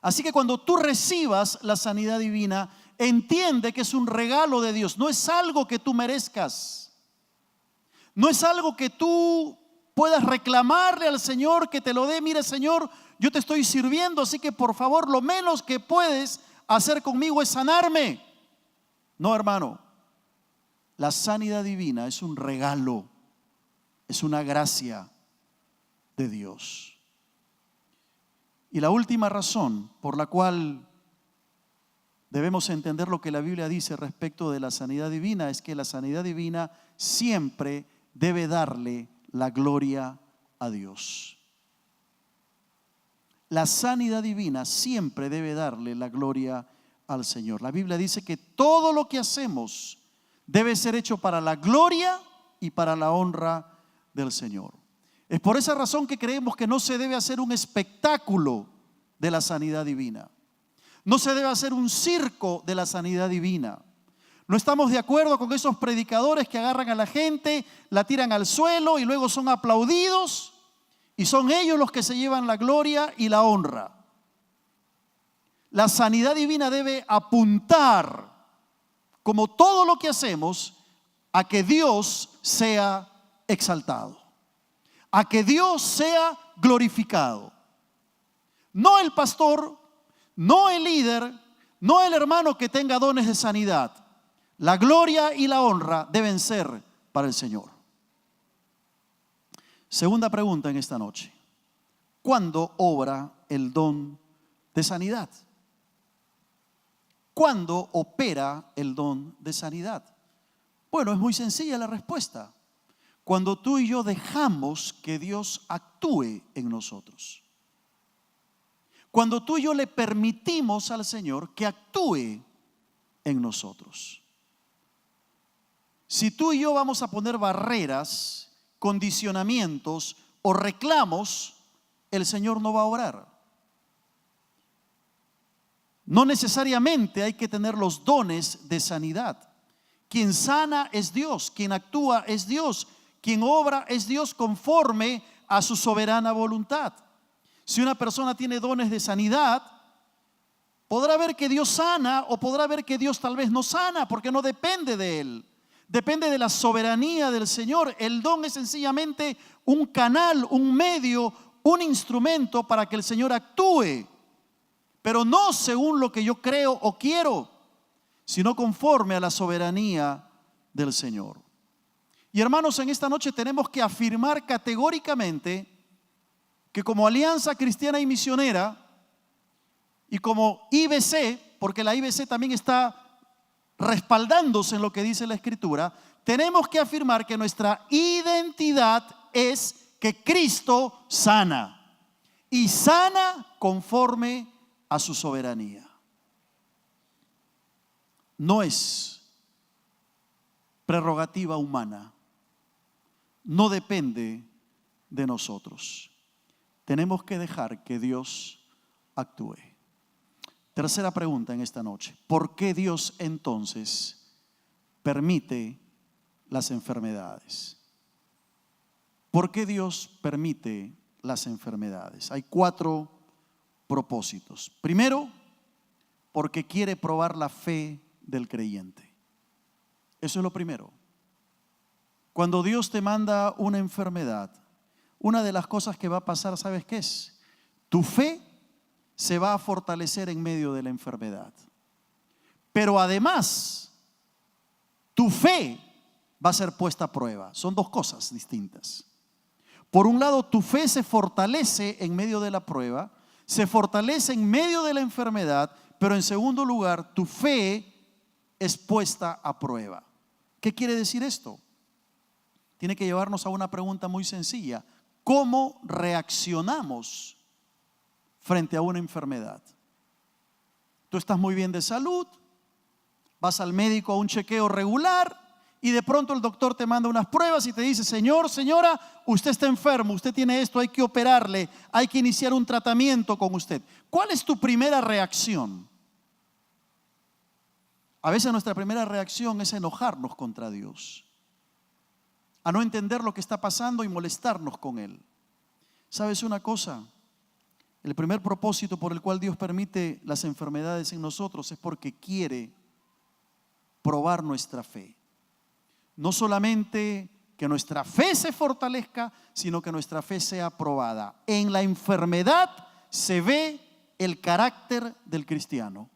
Speaker 1: Así que cuando tú recibas la sanidad divina, entiende que es un regalo de Dios, no es algo que tú merezcas, no es algo que tú puedas reclamarle al Señor que te lo dé. Mire, Señor, yo te estoy sirviendo, así que por favor lo menos que puedes hacer conmigo es sanarme. No, hermano, la sanidad divina es un regalo, es una gracia de Dios. Y la última razón por la cual debemos entender lo que la Biblia dice respecto de la sanidad divina es que la sanidad divina siempre debe darle la gloria a Dios. La sanidad divina siempre debe darle la gloria al Señor. La Biblia dice que todo lo que hacemos debe ser hecho para la gloria y para la honra del Señor. Es por esa razón que creemos que no se debe hacer un espectáculo de la sanidad divina. No se debe hacer un circo de la sanidad divina. No estamos de acuerdo con esos predicadores que agarran a la gente, la tiran al suelo y luego son aplaudidos y son ellos los que se llevan la gloria y la honra. La sanidad divina debe apuntar, como todo lo que hacemos, a que Dios sea exaltado, a que Dios sea glorificado. No el pastor, no el líder, no el hermano que tenga dones de sanidad. La gloria y la honra deben ser para el Señor. Segunda pregunta en esta noche: ¿cuándo obra el don de sanidad? ¿Cuándo opera el don de sanidad? Bueno, es muy sencilla la respuesta. Cuando tú y yo dejamos que Dios actúe en nosotros. Cuando tú y yo le permitimos al Señor que actúe en nosotros. Si tú y yo vamos a poner barreras, condicionamientos o reclamos, el Señor no va a orar. No necesariamente hay que tener los dones de sanidad. Quien sana es Dios, quien actúa es Dios, quien obra es Dios conforme a su soberana voluntad. Si una persona tiene dones de sanidad, podrá ver que Dios sana o podrá ver que Dios tal vez no sana, porque no depende de él. Depende de la soberanía del Señor. El don es sencillamente un canal, un medio, un instrumento para que el Señor actúe, pero no según lo que yo creo o quiero, sino conforme a la soberanía del Señor. Y hermanos, en esta noche tenemos que afirmar categóricamente que como Alianza Cristiana y Misionera y como IBC, porque la IBC también está respaldándose en lo que dice la Escritura, tenemos que afirmar que nuestra identidad es que Cristo sana y sana conforme a su soberanía. No es prerrogativa humana, no depende de nosotros. Tenemos que dejar que Dios actúe. Tercera pregunta en esta noche: ¿por qué Dios entonces permite las enfermedades? ¿Por qué Dios permite las enfermedades? Hay 4 propósitos. Primero, porque quiere probar la fe del creyente. Eso es lo primero. Cuando Dios te manda una enfermedad, una de las cosas que va a pasar, ¿sabes qué es? Tu fe se va a fortalecer en medio de la enfermedad. Pero además, tu fe va a ser puesta a prueba. Son 2 cosas distintas. Por un lado, tu fe se fortalece en medio de la prueba, se fortalece en medio de la enfermedad, pero en segundo lugar, tu fe es puesta a prueba. ¿Qué quiere decir esto? Tiene que llevarnos a una pregunta muy sencilla: ¿cómo reaccionamos frente a una enfermedad? Tú estás muy bien de salud, vas al médico a un chequeo regular y de pronto el doctor te manda unas pruebas y te dice: señor, señora, usted está enfermo, usted tiene esto, hay que operarle, hay que iniciar un tratamiento con usted. ¿Cuál es tu primera reacción? A veces nuestra primera reacción es enojarnos contra Dios, a no entender lo que está pasando y molestarnos con Él. ¿Sabes una cosa? El primer propósito por el cual Dios permite las enfermedades en nosotros es porque quiere probar nuestra fe. No solamente que nuestra fe se fortalezca, sino que nuestra fe sea probada. En la enfermedad se ve el carácter del cristiano.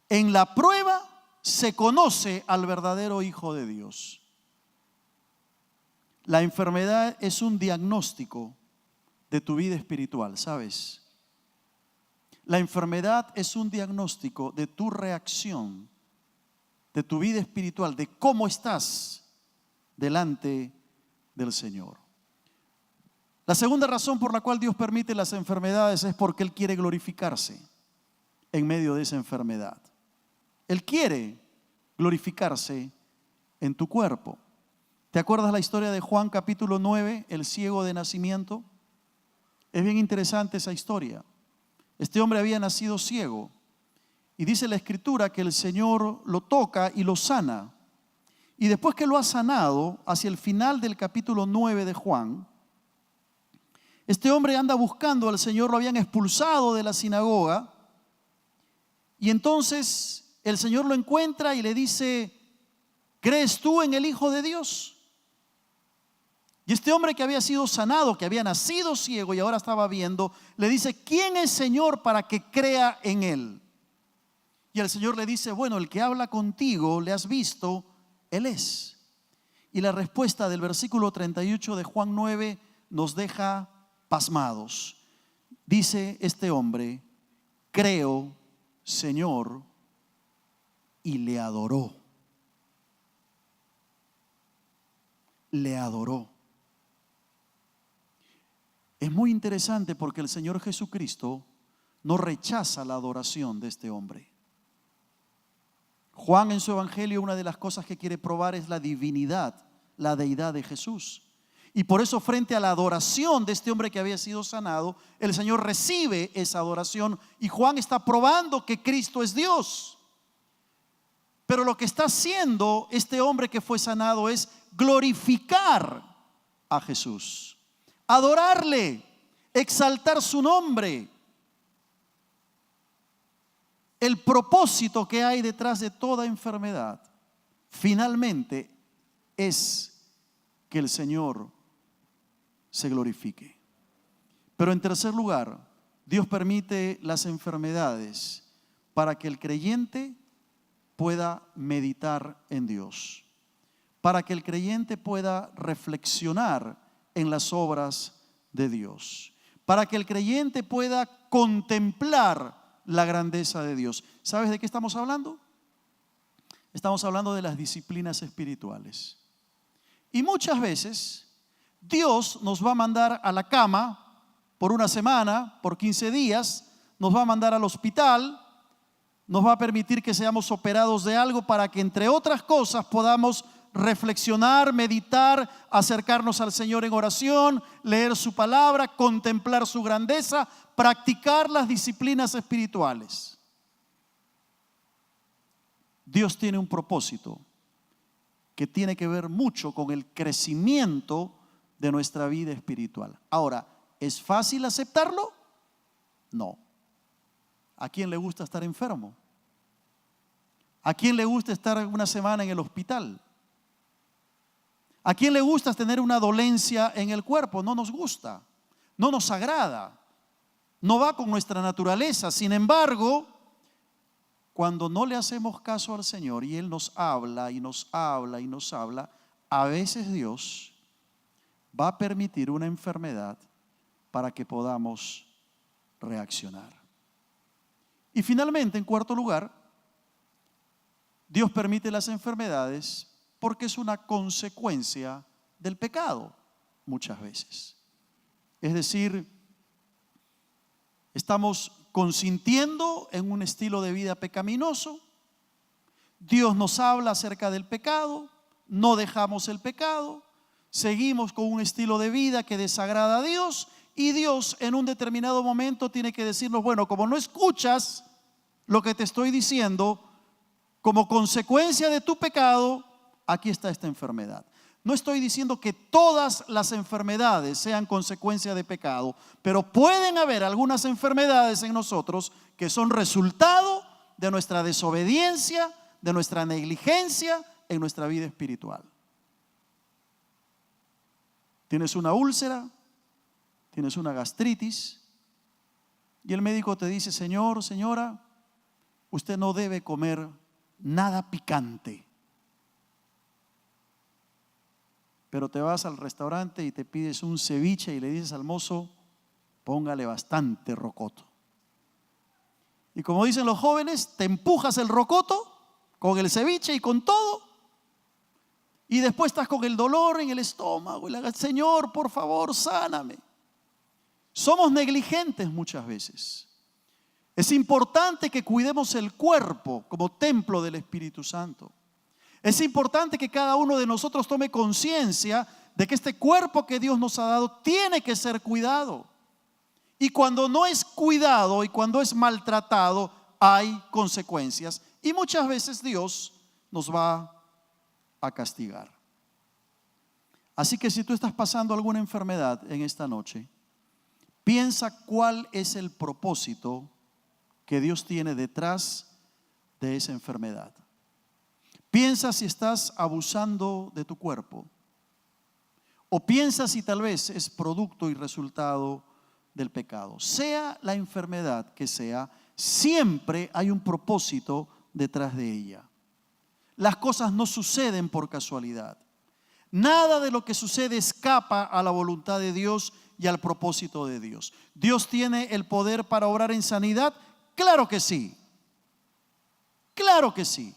Speaker 1: En la prueba se conoce al verdadero Hijo de Dios. La enfermedad es un diagnóstico de tu vida espiritual, ¿sabes? La enfermedad es un diagnóstico de tu reacción, de tu vida espiritual, de cómo estás delante del Señor. La segunda razón por la cual Dios permite las enfermedades es porque Él quiere glorificarse en medio de esa enfermedad. Él quiere glorificarse en tu cuerpo. ¿Te acuerdas la historia de Juan capítulo 9, el ciego de nacimiento? Es bien interesante esa historia. Este hombre había nacido ciego y dice la Escritura que el Señor lo toca y lo sana. Y después que lo ha sanado, hacia el final del capítulo 9 de Juan, este hombre anda buscando al Señor, lo habían expulsado de la sinagoga, y entonces el Señor lo encuentra y le dice: ¿crees tú en el Hijo de Dios? Y este hombre que había sido sanado, que había nacido ciego y ahora estaba viendo, le dice: ¿quién es Señor para que crea en Él? Y el Señor le dice: bueno, el que habla contigo, le has visto, Él es. Y la respuesta del versículo 38 de Juan 9 nos deja pasmados. Dice este hombre: creo Señor y le adoró. Le adoró. Es muy interesante porque el Señor Jesucristo no rechaza la adoración de este hombre. Juan en su evangelio, una de las cosas que quiere probar es la divinidad, la deidad de Jesús. Y por eso, frente a la adoración de este hombre que había sido sanado, el Señor recibe esa adoración y Juan está probando que Cristo es Dios. Pero lo que está haciendo este hombre que fue sanado es glorificar a Jesús, adorarle, exaltar su nombre. El propósito que hay detrás de toda enfermedad finalmente es que el Señor se glorifique. Pero en tercer lugar, Dios permite las enfermedades para que el creyente pueda meditar en Dios, para que el creyente pueda reflexionar en las obras de Dios, para que el creyente pueda contemplar la grandeza de Dios. ¿Sabes de qué estamos hablando? Estamos hablando de las disciplinas espirituales. Y muchas veces Dios nos va a mandar a la cama por una semana, por 15 días, nos va a mandar al hospital, nos va a permitir que seamos operados de algo para que, entre otras cosas, podamos reflexionar, meditar, acercarnos al Señor en oración, leer su palabra, contemplar su grandeza, practicar las disciplinas espirituales. Dios tiene un propósito que tiene que ver mucho con el crecimiento de nuestra vida espiritual. Ahora, ¿es fácil aceptarlo? No. ¿A quién le gusta estar enfermo? ¿A quién le gusta estar una semana en el hospital? ¿A quién le gusta tener una dolencia en el cuerpo? No nos gusta, no nos agrada, no va con nuestra naturaleza. Sin embargo, cuando no le hacemos caso al Señor y Él nos habla y nos habla y nos habla, a veces Dios va a permitir una enfermedad para que podamos reaccionar. Y finalmente, en cuarto lugar, Dios permite las enfermedades porque es una consecuencia del pecado muchas veces. Es decir, estamos consintiendo en un estilo de vida pecaminoso. Dios nos habla acerca del pecado, no dejamos el pecado, seguimos con un estilo de vida que desagrada a Dios y Dios en un determinado momento tiene que decirnos, bueno, como no escuchas lo que te estoy diciendo, como consecuencia de tu pecado, aquí está esta enfermedad. No estoy diciendo que todas las enfermedades sean consecuencia de pecado, pero pueden haber algunas enfermedades en nosotros que son resultado de nuestra desobediencia, de nuestra negligencia en nuestra vida espiritual. Tienes una úlcera, tienes una gastritis y el médico te dice, señor, señora, usted no debe comer nada picante. Pero te vas al restaurante y te pides un ceviche y le dices al mozo, póngale bastante rocoto. Y como dicen los jóvenes, te empujas el rocoto con el ceviche y con todo. Y después estás con el dolor en el estómago. Y Señor, por favor, sáname. Somos negligentes muchas veces. Es importante que cuidemos el cuerpo como templo del Espíritu Santo. Es importante que cada uno de nosotros tome conciencia de que este cuerpo que Dios nos ha dado tiene que ser cuidado. Y cuando no es cuidado y cuando es maltratado, hay consecuencias. Y muchas veces Dios nos va a castigar. Así que si tú estás pasando alguna enfermedad en esta noche, piensa cuál es el propósito que Dios tiene detrás de esa enfermedad. Piensa si estás abusando de tu cuerpo o piensa si tal vez es producto y resultado del pecado. Sea la enfermedad que sea, siempre hay un propósito detrás de ella. Las cosas no suceden por casualidad. Nada de lo que sucede escapa a la voluntad de Dios y al propósito de Dios. ¿Dios tiene el poder para obrar en sanidad? Claro que sí. Claro que sí.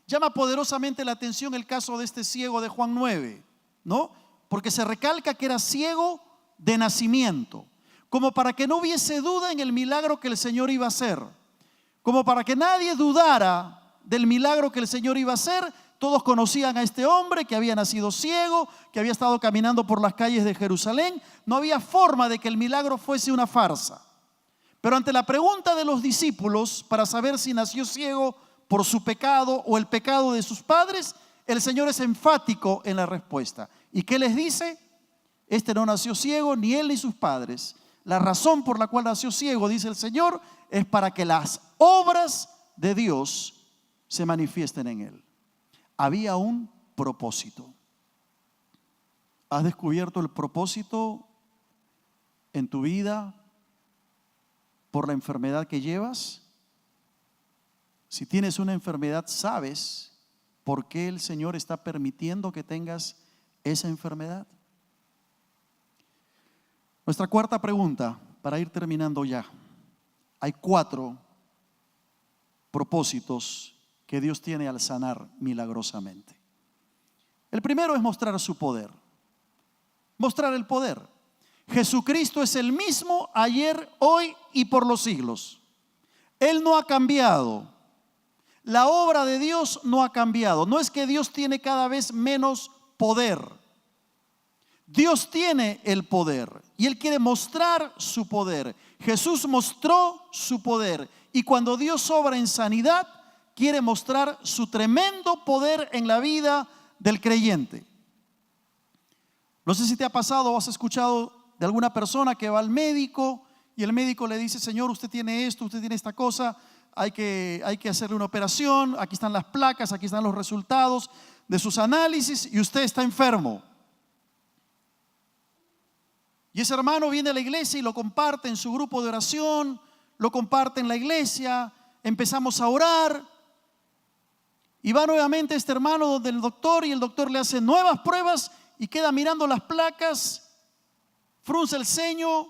Speaker 1: Llama poderosamente la atención el caso de este ciego de Juan 9, ¿no? Porque se recalca que era ciego de nacimiento, como para que no hubiese duda en el milagro que el Señor iba a hacer, como para que nadie dudara del milagro que el Señor iba a hacer. Todos conocían a este hombre que había nacido ciego, que había estado caminando por las calles de Jerusalén. No había forma de que el milagro fuese una farsa. Pero ante la pregunta de los discípulos para saber si nació ciego por su pecado o el pecado de sus padres, el Señor es enfático en la respuesta. ¿Y qué les dice? Este no nació ciego, ni él ni sus padres. La razón por la cual nació ciego, dice el Señor, es para que las obras de Dios se manifiesten en él. Había un propósito. ¿Has descubierto el propósito en tu vida por la enfermedad que llevas? Si tienes una enfermedad, ¿sabes por qué el Señor está permitiendo que tengas esa enfermedad? Nuestra cuarta pregunta, para ir terminando ya. Hay 4 propósitos que Dios tiene al sanar milagrosamente. El primero es mostrar su poder. Mostrar el poder. Jesucristo es el mismo ayer, hoy y por los siglos. Él no ha cambiado. La obra de Dios no ha cambiado. No es que Dios tiene cada vez menos poder. Dios tiene el poder y Él quiere mostrar su poder. Jesús mostró su poder y cuando Dios obra en sanidad, quiere mostrar su tremendo poder en la vida del creyente. No sé si te ha pasado o has escuchado de alguna persona que va al médico y el médico le dice: Señor, usted tiene esto, usted tiene esta cosa, hay que hacerle una operación, aquí están las placas, aquí están los resultados de sus análisis y usted está enfermo. Y ese hermano viene a la iglesia y lo comparte en su grupo de oración, lo comparte en la iglesia, empezamos a orar. Y va nuevamente este hermano donde el doctor y el doctor le hace nuevas pruebas y queda mirando las placas, frunce el ceño,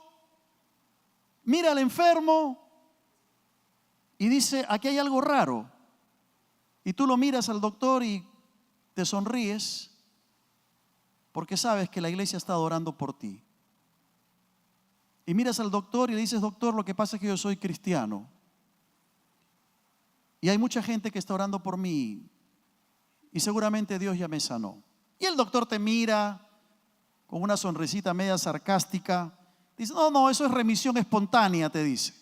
Speaker 1: mira al enfermo y dice: aquí hay algo raro. Y tú lo miras al doctor y te sonríes porque sabes que la iglesia está orando por ti. Y miras al doctor y le dices: doctor, lo que pasa es que yo soy cristiano y hay mucha gente que está orando por mí y seguramente Dios ya me sanó. Y el doctor te mira con una sonrisita media sarcástica. Dice: no, eso es remisión espontánea, te dice.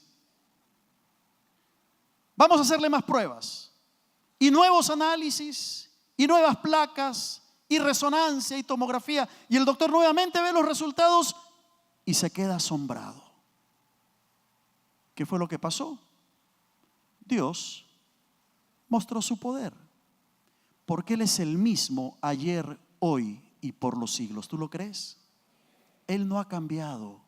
Speaker 1: Vamos a hacerle más pruebas y nuevos análisis y nuevas placas y resonancia y tomografía. Y el doctor nuevamente ve los resultados y se queda asombrado. ¿Qué fue lo que pasó? Dios mostró su poder, porque Él es el mismo ayer, hoy y por los siglos. ¿Tú lo crees? Él no ha cambiado.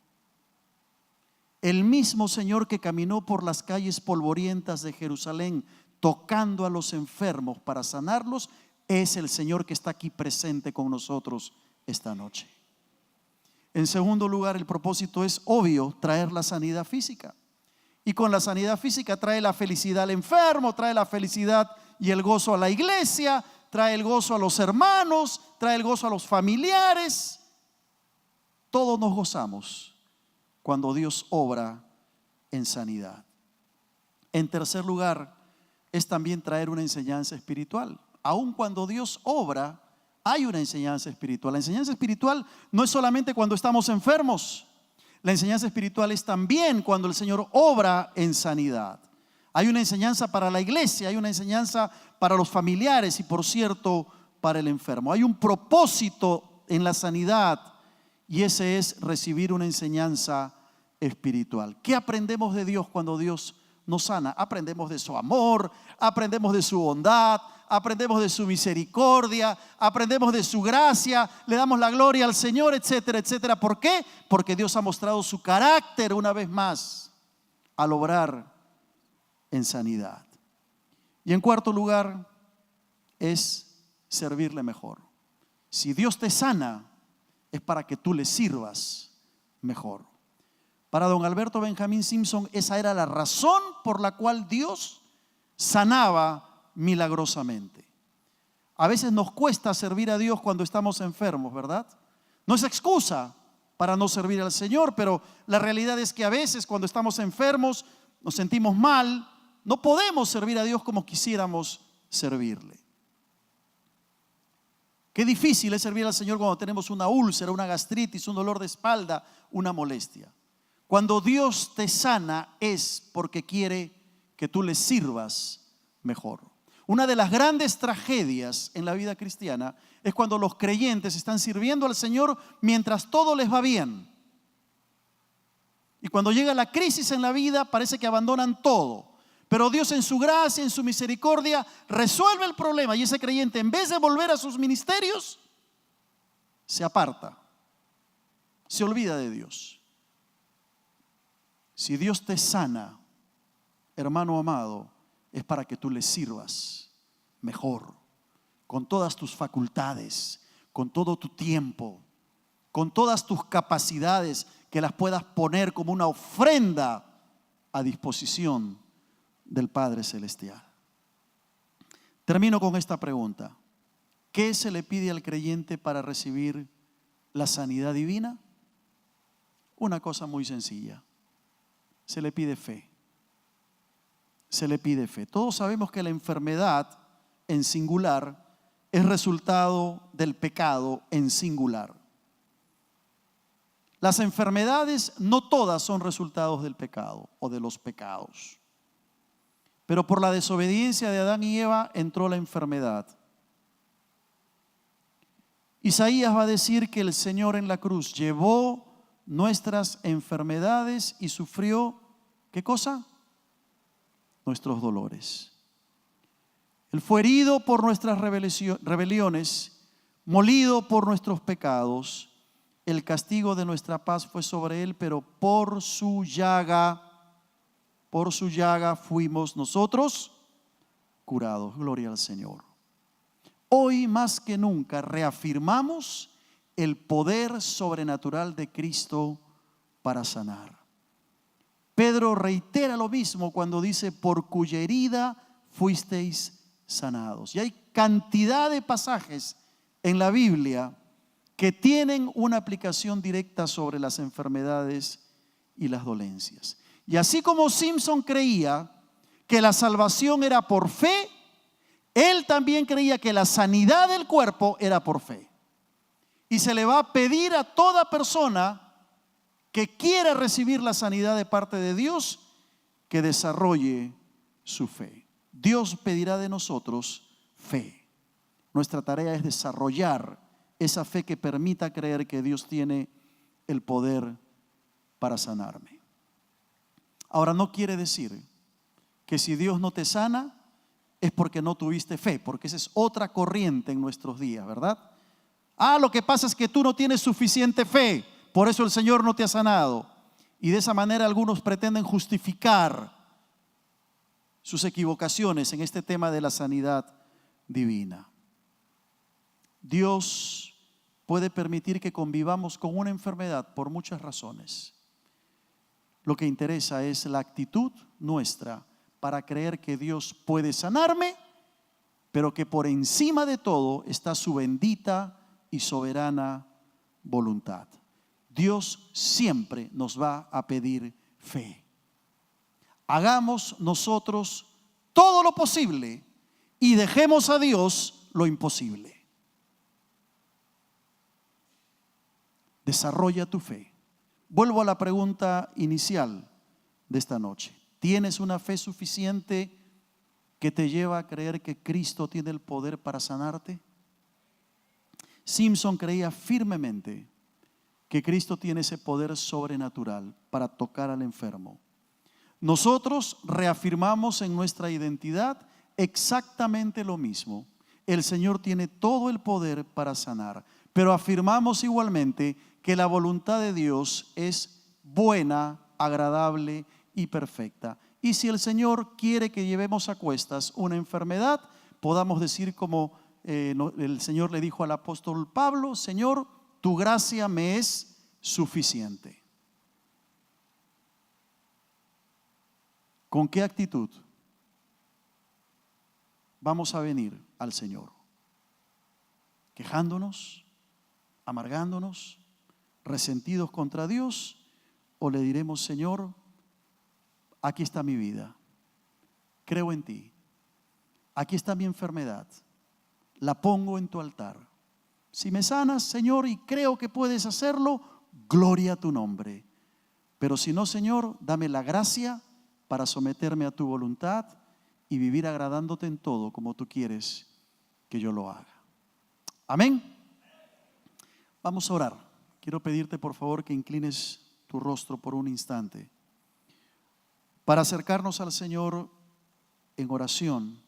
Speaker 1: El mismo Señor que caminó por las calles polvorientas de Jerusalén tocando a los enfermos para sanarlos, es el Señor que está aquí presente con nosotros esta noche. En segundo lugar, el propósito es obvio: traer la sanidad física. Y con la sanidad física trae la felicidad al enfermo, trae la felicidad y el gozo a la iglesia, trae el gozo a los hermanos, trae el gozo a los familiares. Todos nos gozamos cuando Dios obra en sanidad. En tercer lugar, es también traer una enseñanza espiritual. Aun cuando Dios obra, hay una enseñanza espiritual. La enseñanza espiritual no es solamente cuando estamos enfermos. La enseñanza espiritual es también cuando el Señor obra en sanidad. Hay una enseñanza para la iglesia, hay una enseñanza para los familiares y, por cierto, para el enfermo. Hay un propósito en la sanidad y ese es recibir una enseñanza espiritual. ¿Qué aprendemos de Dios cuando Dios nos sana? Aprendemos de su amor, aprendemos de su bondad, aprendemos de su misericordia, aprendemos de su gracia, le damos la gloria al Señor, etcétera, etcétera. ¿Por qué? Porque Dios ha mostrado su carácter una vez más al obrar en sanidad. Y en cuarto lugar es servirle mejor. Si Dios te sana, es para que tú le sirvas mejor. Para don Alberto Benjamín Simpson, esa era la razón por la cual Dios sanaba milagrosamente. A veces nos cuesta servir a Dios cuando estamos enfermos, ¿verdad? No es excusa para no servir al Señor, pero la realidad es que a veces cuando estamos enfermos, nos sentimos mal, no podemos servir a Dios como quisiéramos servirle. Qué difícil es servir al Señor cuando tenemos una úlcera, una gastritis, un dolor de espalda, una molestia. Cuando Dios te sana es porque quiere que tú le sirvas mejor. Una de las grandes tragedias en la vida cristiana es cuando los creyentes están sirviendo al Señor mientras todo les va bien. Y cuando llega la crisis en la vida parece que abandonan todo. Pero Dios en su gracia, en su misericordia, resuelve el problema y ese creyente, en vez de volver a sus ministerios, se aparta, se olvida de Dios. Si Dios te sana, hermano amado, es para que tú le sirvas mejor, con todas tus facultades, con todo tu tiempo, con todas tus capacidades, que las puedas poner como una ofrenda a disposición del Padre Celestial. Termino con esta pregunta. ¿Qué se le pide al creyente para recibir la sanidad divina? Una cosa muy sencilla. Se le pide fe. Se le pide fe. Todos sabemos que la enfermedad en singular es resultado del pecado en singular. Las enfermedades no todas son resultados del pecado o de los pecados. Pero por la desobediencia de Adán y Eva entró la enfermedad. Isaías va a decir que el Señor en la cruz llevó nuestras enfermedades y sufrió, ¿qué cosa? Nuestros dolores. Él fue herido por nuestras rebeliones, molido por nuestros pecados. El castigo de nuestra paz fue sobre él, pero por su llaga fuimos nosotros curados. Gloria al Señor. Hoy más que nunca reafirmamos el poder sobrenatural de Cristo para sanar. Pedro reitera lo mismo cuando dice: por cuya herida fuisteis sanados. Y hay cantidad de pasajes en la Biblia que tienen una aplicación directa sobre las enfermedades y las dolencias. Y así como Simpson creía que la salvación era por fe, él también creía que la sanidad del cuerpo era por fe. Y se le va a pedir a toda persona que quiera recibir la sanidad de parte de Dios que desarrolle su fe. Dios pedirá de nosotros fe. Nuestra tarea es desarrollar esa fe que permita creer que Dios tiene el poder para sanarme. Ahora, no quiere decir que si Dios no te sana es porque no tuviste fe, porque esa es otra corriente en nuestros días, ¿verdad? Lo que pasa es que tú no tienes suficiente fe, por eso el Señor no te ha sanado. Y de esa manera algunos pretenden justificar sus equivocaciones en este tema de la sanidad divina. Dios puede permitir que convivamos con una enfermedad por muchas razones. Lo que interesa es la actitud nuestra para creer que Dios puede sanarme, pero que por encima de todo está su bendita y soberana voluntad. Dios siempre nos va a pedir fe. Hagamos nosotros todo lo posible y dejemos a Dios lo imposible. Desarrolla tu fe. Vuelvo a la pregunta inicial de esta noche. ¿Tienes una fe suficiente que te lleva a creer que Cristo tiene el poder para sanarte? Simpson creía firmemente que Cristo tiene ese poder sobrenatural para tocar al enfermo. Nosotros reafirmamos en nuestra identidad exactamente lo mismo. El Señor tiene todo el poder para sanar, pero afirmamos igualmente que la voluntad de Dios es buena, agradable y perfecta. Y si el Señor quiere que llevemos a cuestas una enfermedad, podamos decir como el Señor le dijo al apóstol Pablo: Señor, tu gracia me es suficiente. ¿Con qué actitud vamos a venir al Señor, quejándonos, amargándonos, resentidos contra Dios, o le diremos: Señor, aquí está mi vida, creo en ti, aquí está mi enfermedad, la pongo en tu altar. Si me sanas, Señor, y creo que puedes hacerlo, gloria a tu nombre. Pero si no, Señor, dame la gracia para someterme a tu voluntad y vivir agradándote en todo como tú quieres que yo lo haga. Amén. Vamos a orar. Quiero pedirte por favor que inclines tu rostro por un instante para acercarnos al Señor en oración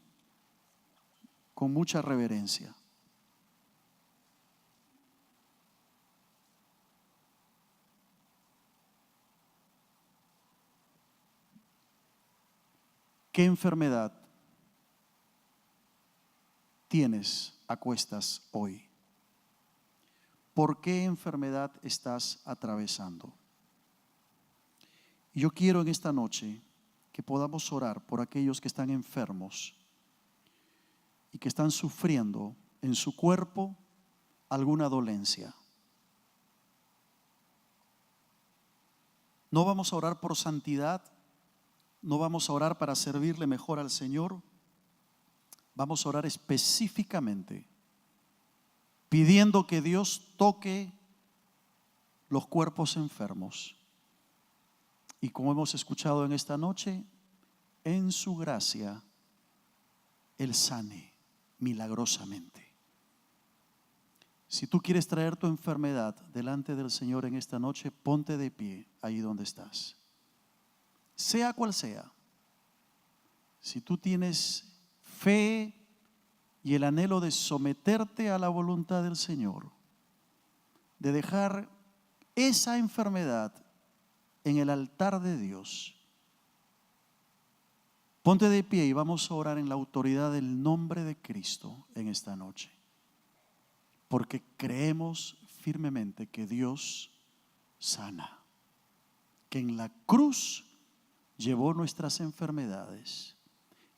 Speaker 1: con mucha reverencia. ¿Qué enfermedad tienes a cuestas hoy? ¿Por qué enfermedad estás atravesando? Yo quiero en esta noche que podamos orar por aquellos que están enfermos y que están sufriendo en su cuerpo alguna dolencia. No vamos a orar por santidad, no vamos a orar para servirle mejor al Señor, vamos a orar específicamente pidiendo que Dios toque los cuerpos enfermos. Y como hemos escuchado en esta noche, en su gracia, Él sane milagrosamente. Si tú quieres traer tu enfermedad delante del Señor en esta noche, ponte de pie ahí donde estás. Sea cual sea. Si tú tienes fe y el anhelo de someterte a la voluntad del Señor, de dejar esa enfermedad en el altar de Dios, ponte de pie y vamos a orar en la autoridad del nombre de Cristo en esta noche, porque creemos firmemente que Dios sana, que en la cruz llevó nuestras enfermedades,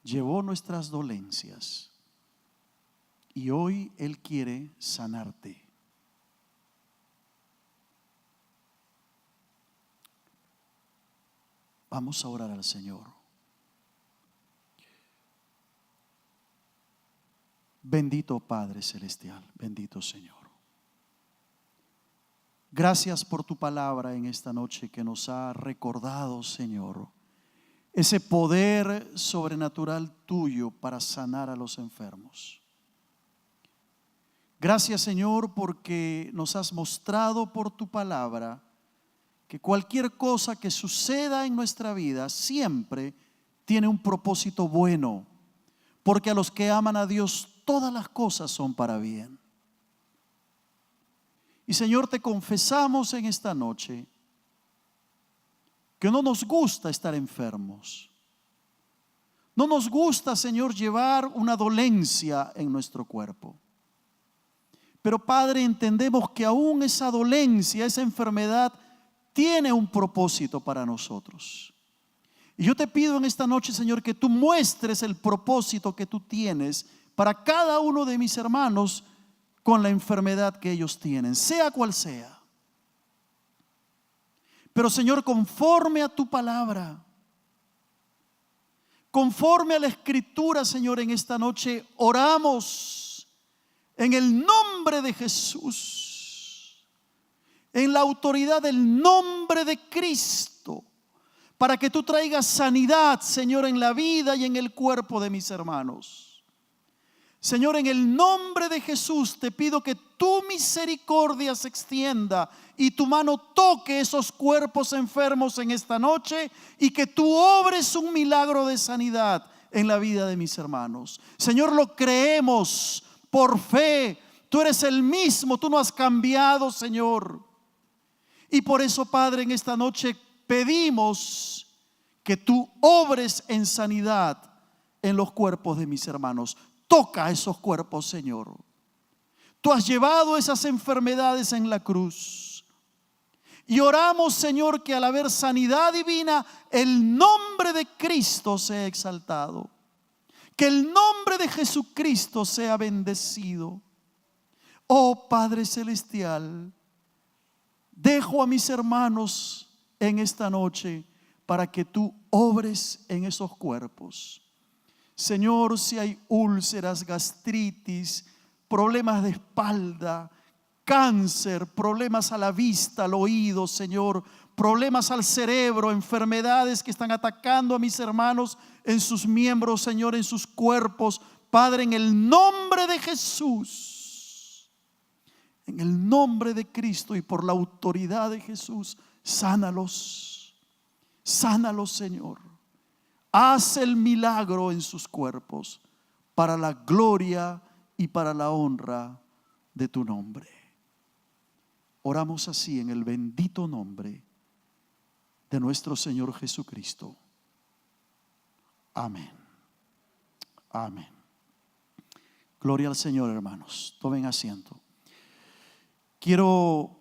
Speaker 1: llevó nuestras dolencias, y hoy Él quiere sanarte. Vamos a orar al Señor. Bendito Padre Celestial, bendito Señor. Gracias por tu palabra en esta noche que nos ha recordado, Señor, ese poder sobrenatural tuyo para sanar a los enfermos. Gracias, Señor, porque nos has mostrado por tu palabra que cualquier cosa que suceda en nuestra vida siempre tiene un propósito bueno, porque a los que aman a Dios todas las cosas son para bien. Y Señor, te confesamos en esta noche que no nos gusta estar enfermos. No nos gusta, Señor, llevar una dolencia en nuestro cuerpo. Pero Padre, entendemos que aún esa dolencia, esa enfermedad tiene un propósito para nosotros. Y yo te pido en esta noche, Señor, que tú muestres el propósito que tú tienes para cada uno de mis hermanos con la enfermedad que ellos tienen, sea cual sea. Pero Señor, conforme a tu palabra, conforme a la Escritura, Señor, en esta noche oramos en el nombre de Jesús, en la autoridad del nombre de Cristo, para que tú traigas sanidad, Señor, en la vida y en el cuerpo de mis hermanos. Señor, en el nombre de Jesús te pido que tu misericordia se extienda y tu mano toque esos cuerpos enfermos en esta noche y que tú obres un milagro de sanidad en la vida de mis hermanos. Señor, lo creemos por fe. Tú eres el mismo, tú no has cambiado, Señor. Y por eso, Padre, en esta noche pedimos que tú obres en sanidad en los cuerpos de mis hermanos. Toca esos cuerpos, Señor. Tú has llevado esas enfermedades en la cruz. Y oramos, Señor, que al haber sanidad divina, el nombre de Cristo sea exaltado. Que el nombre de Jesucristo sea bendecido. Oh Padre Celestial, dejo a mis hermanos en esta noche para que tú obres en esos cuerpos. Señor, si hay úlceras, gastritis, problemas de espalda, cáncer, problemas a la vista, al oído, Señor, problemas al cerebro, enfermedades que están atacando a mis hermanos en sus miembros, Señor, en sus cuerpos. Padre, en el nombre de Jesús, en el nombre de Cristo y por la autoridad de Jesús, sánalos, sánalos, Señor. Haz el milagro en sus cuerpos para la gloria y para la honra de tu nombre. Oramos así en el bendito nombre de nuestro Señor Jesucristo. Amén. Amén. Gloria al Señor, hermanos. Tomen asiento. Quiero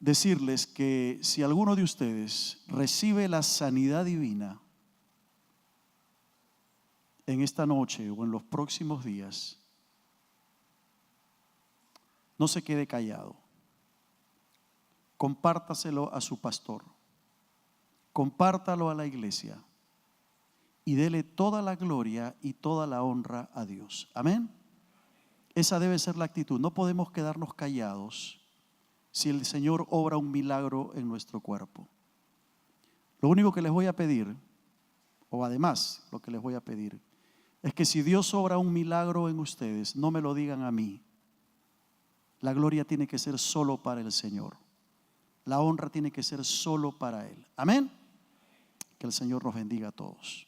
Speaker 1: decirles que si alguno de ustedes recibe la sanidad divina en esta noche o en los próximos días, no se quede callado. Compártaselo a su pastor. Compártalo a la iglesia y dele toda la gloria y toda la honra a Dios. Amén. Esa debe ser la actitud. No podemos quedarnos callados si el Señor obra un milagro en nuestro cuerpo. Lo único que les voy a pedir, o además lo que les voy a pedir, es que si Dios obra un milagro en ustedes, no me lo digan a mí. La gloria tiene que ser solo para el Señor. La honra tiene que ser solo para Él. Amén. Que el Señor nos bendiga a todos.